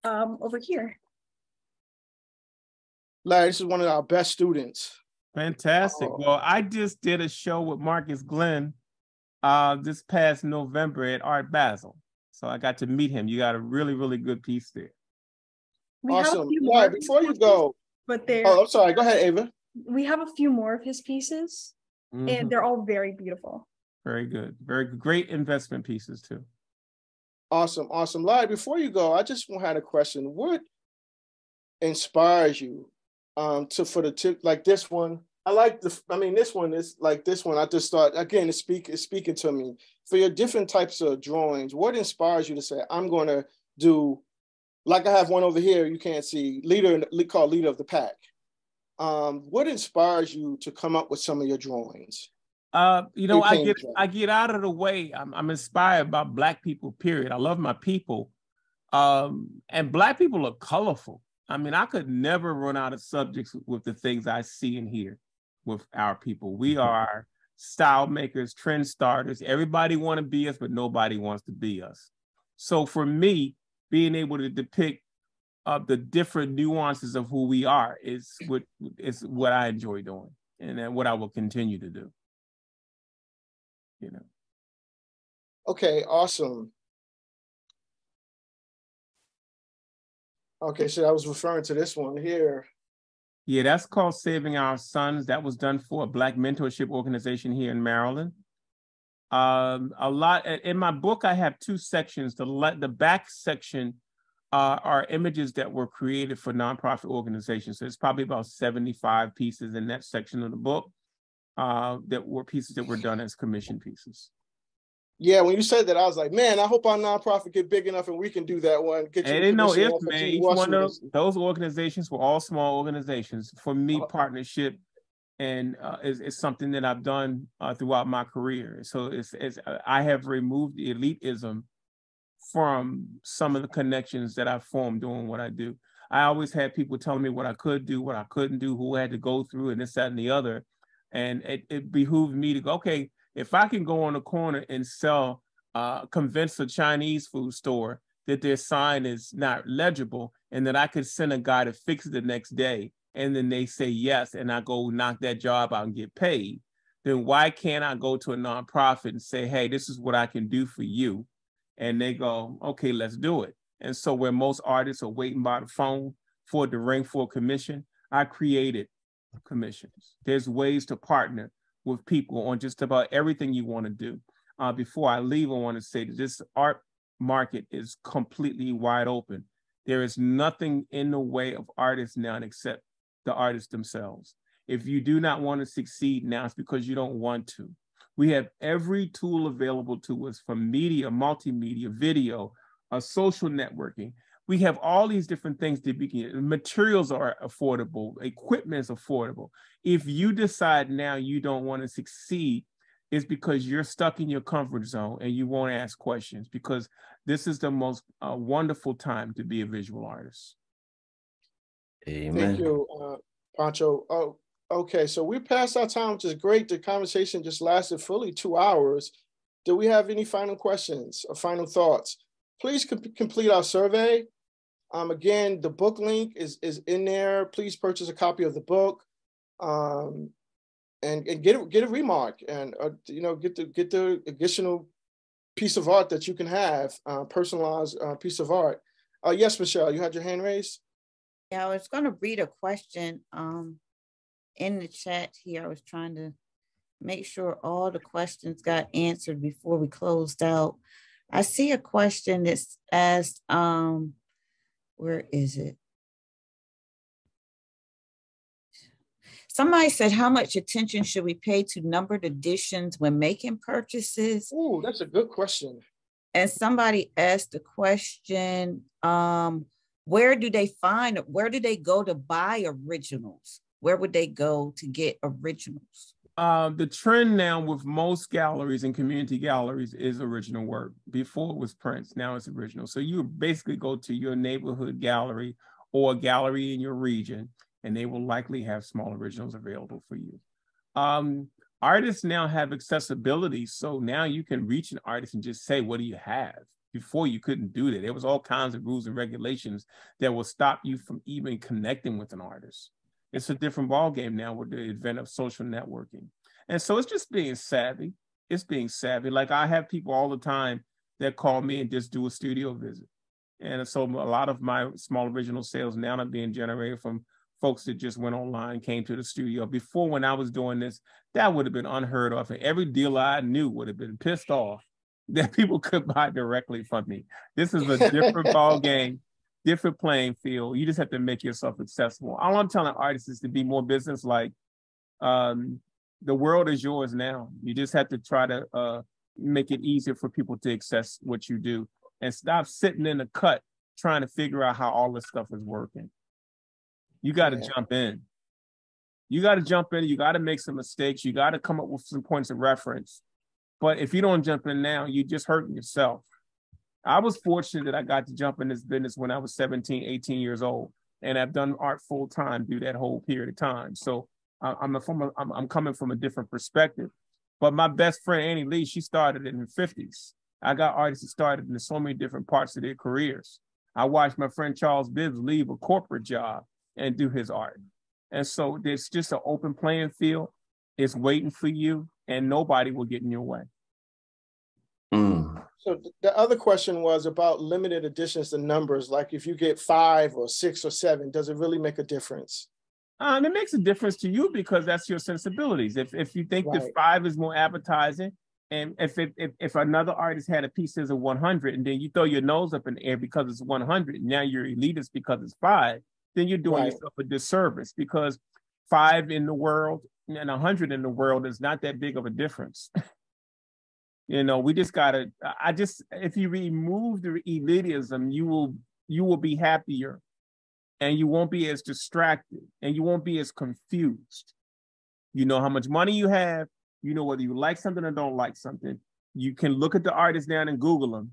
over here. Larry, this is one of our best students. Fantastic. Well, I just did a show with Marcus Glenn this past November at Art Basel. So I got to meet him. You got a really, really good piece there. Awesome. All right, before you go. But I'm sorry. Go ahead, Ava. We have a few more of his pieces, and they're all very beautiful. Very good. Very great investment pieces too. Awesome, awesome. Larry, before you go, I just had a question. What inspires you for the tip like this one? This one is like this one. I just thought, again, it's speaking to me. For your different types of drawings, what inspires you to say, I'm going to do, like I have one over here, you can't see, called Leader of the Pack. What inspires you to come up with some of your drawings? I get out of the way. I'm inspired by Black people, period. I love my people. And Black people are colorful. I mean, I could never run out of subjects with the things I see and hear with our people. We are style makers, trend starters. Everybody want to be us, but nobody wants to be us. So for me, being able to depict the different nuances of who we are is what I enjoy doing, and what I will continue to do. Okay, awesome. Okay, so I was referring to this one here. Yeah, that's called Saving Our Sons. That was done for a Black mentorship organization here in Maryland. In my book, I have two sections. The back section are images that were created for nonprofit organizations. So it's probably about 75 pieces in that section of the book. that were pieces that were done as commission pieces. Yeah, when you said that, I was like, man, I hope our nonprofit get big enough and we can do that one. Get you and they know if, off man, of each one of those organizations were all small organizations. For me, partnership and is something that I've done throughout my career. So I have removed the elitism from some of the connections that I formed doing what I do. I always had people telling me what I could do, what I couldn't do, who I had to go through, and this, that, and the other. And it behooved me to go, okay, if I can go on the corner and sell, convince a Chinese food store that their sign is not legible and that I could send a guy to fix it the next day, and then they say yes, and I go knock that job out and get paid, then why can't I go to a nonprofit and say, hey, this is what I can do for you? And they go, okay, let's do it. And so where most artists are waiting by the phone for it to ring for a commission, I created commissions. There's ways to partner with people on just about everything you want to do. Before I leave, I want to say that this art market is completely wide open. There is nothing in the way of artists now except the artists themselves. If you do not want to succeed now, it's because you don't want to. We have every tool available to us, from media, multimedia, video, social networking. We have all these different things to begin. Materials are affordable, equipment is affordable. If you decide now you don't want to succeed, it's because you're stuck in your comfort zone and you won't ask questions, because this is the most wonderful time to be a visual artist. Amen. Thank you, Poncho. Oh, okay, so we're past our time, which is great. The conversation just lasted fully 2 hours. Do we have any final questions or final thoughts? Please complete our survey. Again, the book link is in there. Please purchase a copy of the book, and get a remark, and get the additional piece of art that you can have, personalized piece of art. Yes, Michelle, you had your hand raised. Yeah, I was going to read a question in the chat here. I was trying to make sure all the questions got answered before we closed out. I see a question that's asked, where is it? Somebody said, how much attention should we pay to numbered editions when making purchases? Oh, that's a good question. And somebody asked the question, where do they go to buy originals? Where would they go to get originals? The trend now with most galleries and community galleries is original work. Before it was prints, now it's original. So you basically go to your neighborhood gallery or a gallery in your region, and they will likely have small originals available for you. Artists now have accessibility, so now you can reach an artist and just say, what do you have? Before you couldn't do that. There was all kinds of rules and regulations that will stop you from even connecting with an artist. It's a different ballgame now with the advent of social networking. And so it's just being savvy. It's being savvy. Like, I have people all the time that call me and just do a studio visit. And so a lot of my small original sales now are being generated from folks that just went online, came to the studio. Before, when I was doing this, that would have been unheard of. And every dealer I knew would have been pissed off that people could buy directly from me. This is a different ball game, different playing field. You just have to make yourself accessible. All I'm telling artists is to be more business-like. The world is yours now. You just have to try to make it easier for people to access what you do, and stop sitting in the cut trying to figure out how all this stuff is working. You got to jump in. You got to jump in. You got to make some mistakes. You got to come up with some points of reference. But if you don't jump in now, you're just hurting yourself. I was fortunate that I got to jump in this business when I was 17, 18 years old. And I've done art full time through that whole period of time. So I'm coming from a different perspective. But my best friend, Annie Lee, she started in the 50s. I got artists that started in so many different parts of their careers. I watched my friend Charles Bibbs leave a corporate job and do his art. And so there's just an open playing field. It's waiting for you, and nobody will get in your way. So the other question was about limited editions, the numbers. Like, if you get 5 or 6 or 7, does it really make a difference? It makes a difference to you because that's your sensibilities. If you think that 5 is more appetizing, and if another artist had a piece that's a 100, and then you throw your nose up in the air because it's 100, now you're elitist because it's 5, then you're doing yourself a disservice, because 5 in the world and 100 in the world is not that big of a difference. You know, we just gotta, if you remove the elitism, you will be happier, and you won't be as distracted, and you won't be as confused. You know how much money you have, you know whether you like something or don't like something. You can look at the artists down and Google them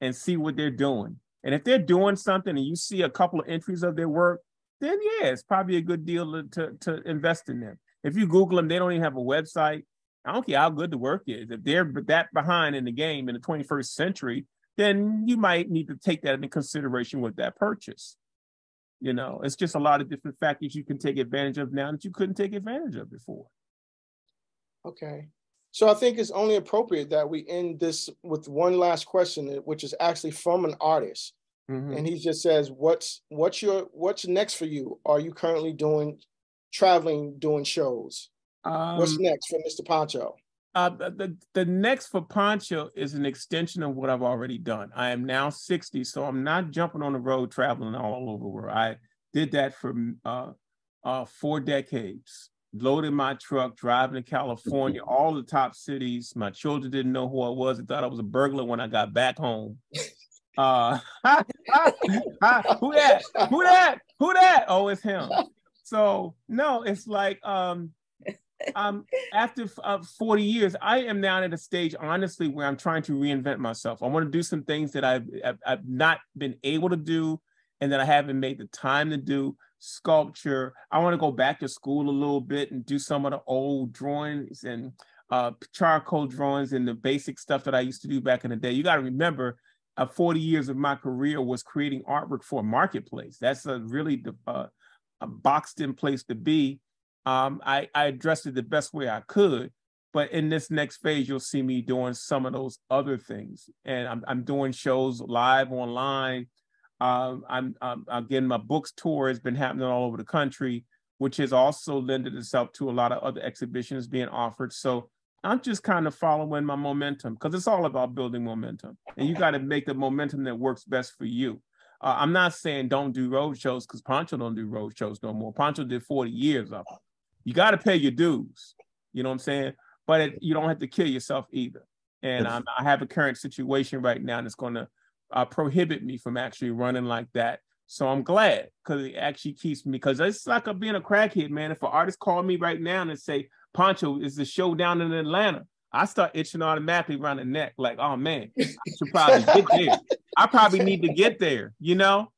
and see what they're doing. And if they're doing something and you see a couple of entries of their work, then yeah, it's probably a good deal to invest in them. If you Google them, they don't even have a website. I don't care how good the work is. If they're that behind in the game in the 21st century, then you might need to take that into consideration with that purchase. You know, it's just a lot of different factors you can take advantage of now that you couldn't take advantage of before. Okay. So I think it's only appropriate that we end this with one last question, which is actually from an artist. Mm-hmm. And he just says, what's next for you? Are you currently traveling, doing shows? What's next for Mr. Poncho? The next for Poncho is an extension of what I've already done. I am now 60, so I'm not jumping on the road traveling all over the world. I did that for 4 decades. Loaded my truck, driving to California, all the top cities. My children didn't know who I was. They thought I was a burglar when I got back home. Who that? Who that? Who that? Oh, it's him. So no, it's like after 40 years, I am now at a stage, honestly, where I'm trying to reinvent myself. I want to do some things that I've not been able to do and that I haven't made the time to do. Sculpture. I want to go back to school a little bit and do some of the old drawings and charcoal drawings and the basic stuff that I used to do back in the day. You got to remember, 40 years of my career was creating artwork for a marketplace. That's a really a boxed in place to be. I addressed it the best way I could, but in this next phase, you'll see me doing some of those other things. And I'm doing shows live online. Again, my books tour has been happening all over the country, which has also lended itself to a lot of other exhibitions being offered. So I'm just kind of following my momentum, because it's all about building momentum, and you got to make the momentum that works best for you. I'm not saying don't do road shows, because Poncho don't do road shows no more. Poncho did 40 years of them. You got to pay your dues. You know what I'm saying? But you don't have to kill yourself either. And I have a current situation right now that's going to prohibit me from actually running like that. So I'm glad, because it actually keeps me, because it's like being a crackhead, man. If an artist called me right now and say, Poncho, is the show down in Atlanta, I start itching automatically around the neck, like, oh man, I should probably get there. I probably need to get there, you know?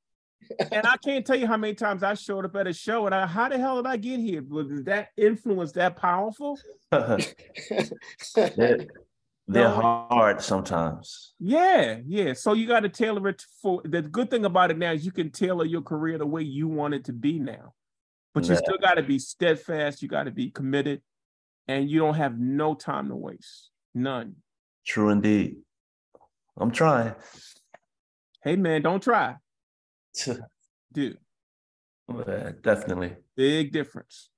And I can't tell you how many times I showed up at a show and how the hell did I get here? Was that influence that powerful? They're hard sometimes. Yeah. So you got to tailor it for, the good thing about it now is you can tailor your career the way you want it to be now. But you still got to be steadfast. You got to be committed. And you don't have no time to waste. None. True indeed. I'm trying. Hey, man, don't try. Dude. Yeah, definitely. Big difference.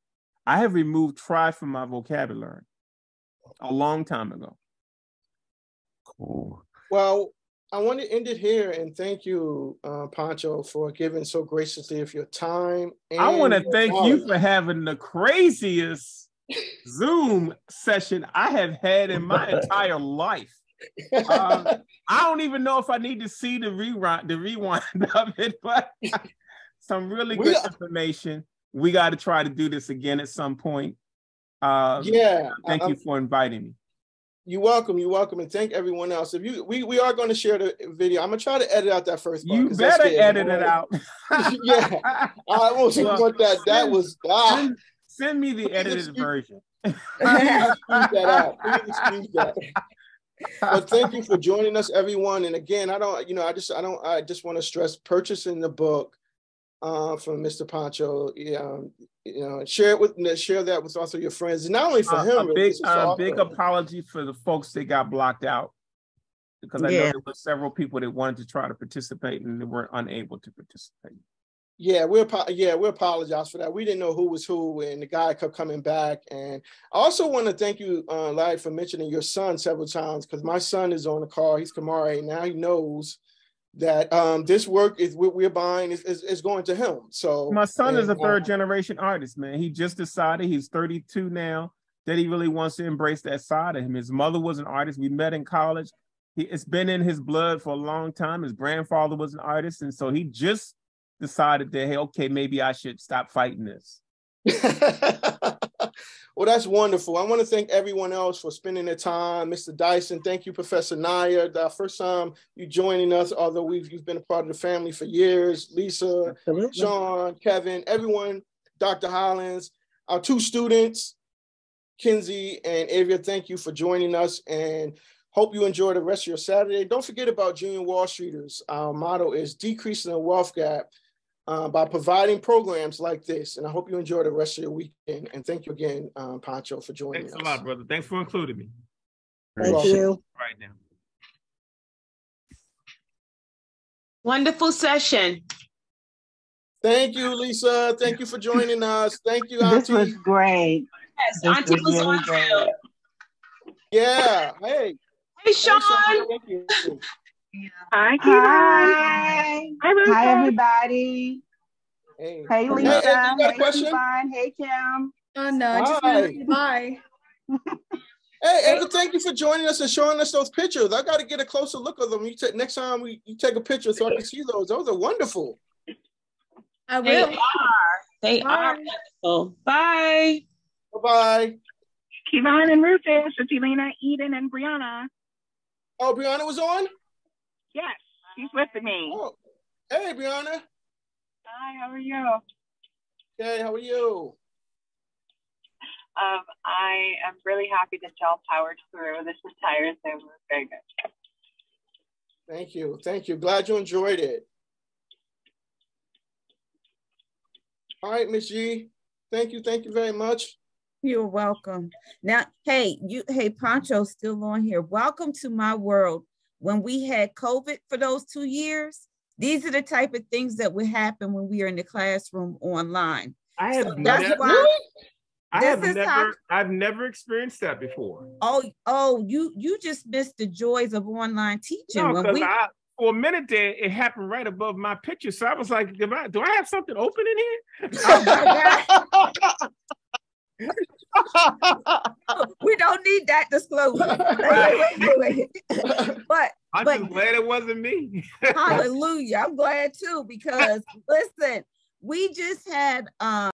I have removed try from my vocabulary a long time ago. Cool. Well, I want to end it here and thank you, Poncho, for giving so graciously of your time. And I want to thank you for having the craziest Zoom session I have had in my entire life. I don't even know if I need to see the rewind of it, but some really good information. We got to try to do this again at some point. Thank you for inviting me. You're welcome. You're welcome. And thank everyone else. If we are going to share the video. I'm going to try to edit out that first part. You better edit it out. Yeah. I almost want that. That was send me the edited version. But thank you for joining us, everyone. And again, I just want to stress purchasing the book from Mr. Poncho. Share that with also your friends, and not only for him. A big apology for the folks that got blocked out, because I know there were several people that wanted to try to participate and they were unable to participate. Yeah, we apologize for that. We didn't know who was who, and the guy kept coming back. And I also want to thank you, Larry, for mentioning your son several times, because my son is on the call. He's Kamari. Now he knows that this work is what we're buying is going to him. So my son is a third generation artist, man. He just decided, he's 32 now, that he really wants to embrace that side of him. His mother was an artist. We met in college. It's been in his blood for a long time. His grandfather was an artist. And so he just decided that, hey, okay, maybe I should stop fighting this. Well, that's wonderful. I want to thank everyone else for spending their time. Mr. Dyson, thank you, Professor Naya. The first time you joining us, although you've been a part of the family for years. Lisa, absolutely. Sean, Kevin, everyone, Dr. Hollins, our two students, Kinsey and Avia, thank you for joining us, and hope you enjoy the rest of your Saturday. Don't forget about Junior Wallstreeters. Our motto is decreasing the wealth gap by providing programs like this. And I hope you enjoy the rest of your weekend. And thank you again, Poncho, for joining us. Thanks a lot, brother. Thanks for including me. Thank you. Right now. Wonderful session. Thank you, Lisa. Thank you for joining us. Thank you, Auntie. This was great. Yes, this Auntie was really on great. Yeah. Hey. Hey, Sean. Thank you. Hi, Kevon. Hi, everybody. Hey, hey Lisa. Hey, Kevon. Hey, Kim. Oh, no, I just want to say bye. Hey, Eva, thank you for joining us and showing us those pictures. I got to get a closer look at them. Next time you take a picture so I can see those. Those are wonderful. I will. They are wonderful. Bye. Bye-bye. Kevon and Rufus, it's Elena, Eden, and Brianna. Oh, Brianna was on? Yes, she's with me. Oh. Hey, Brianna. Hi, how are you? Hey, how are you? I am really happy that y'all powered through this entire thing. It was very good. Thank you. Thank you. Glad you enjoyed it. All right, Miss G. Thank you. Thank you very much. You're welcome. Now, hey, Poncho's still on here. Welcome to my world. When we had COVID for those 2 years, these are the type of things that would happen when we are in the classroom online. I've never experienced that before. Oh, you just missed the joys of online teaching. No, because for a minute there, it happened right above my picture. So I was like, do I have something open in here? Oh my God. We don't need that disclosure. Wait. But I'm just glad it wasn't me. Hallelujah. I'm glad too, because listen, we just had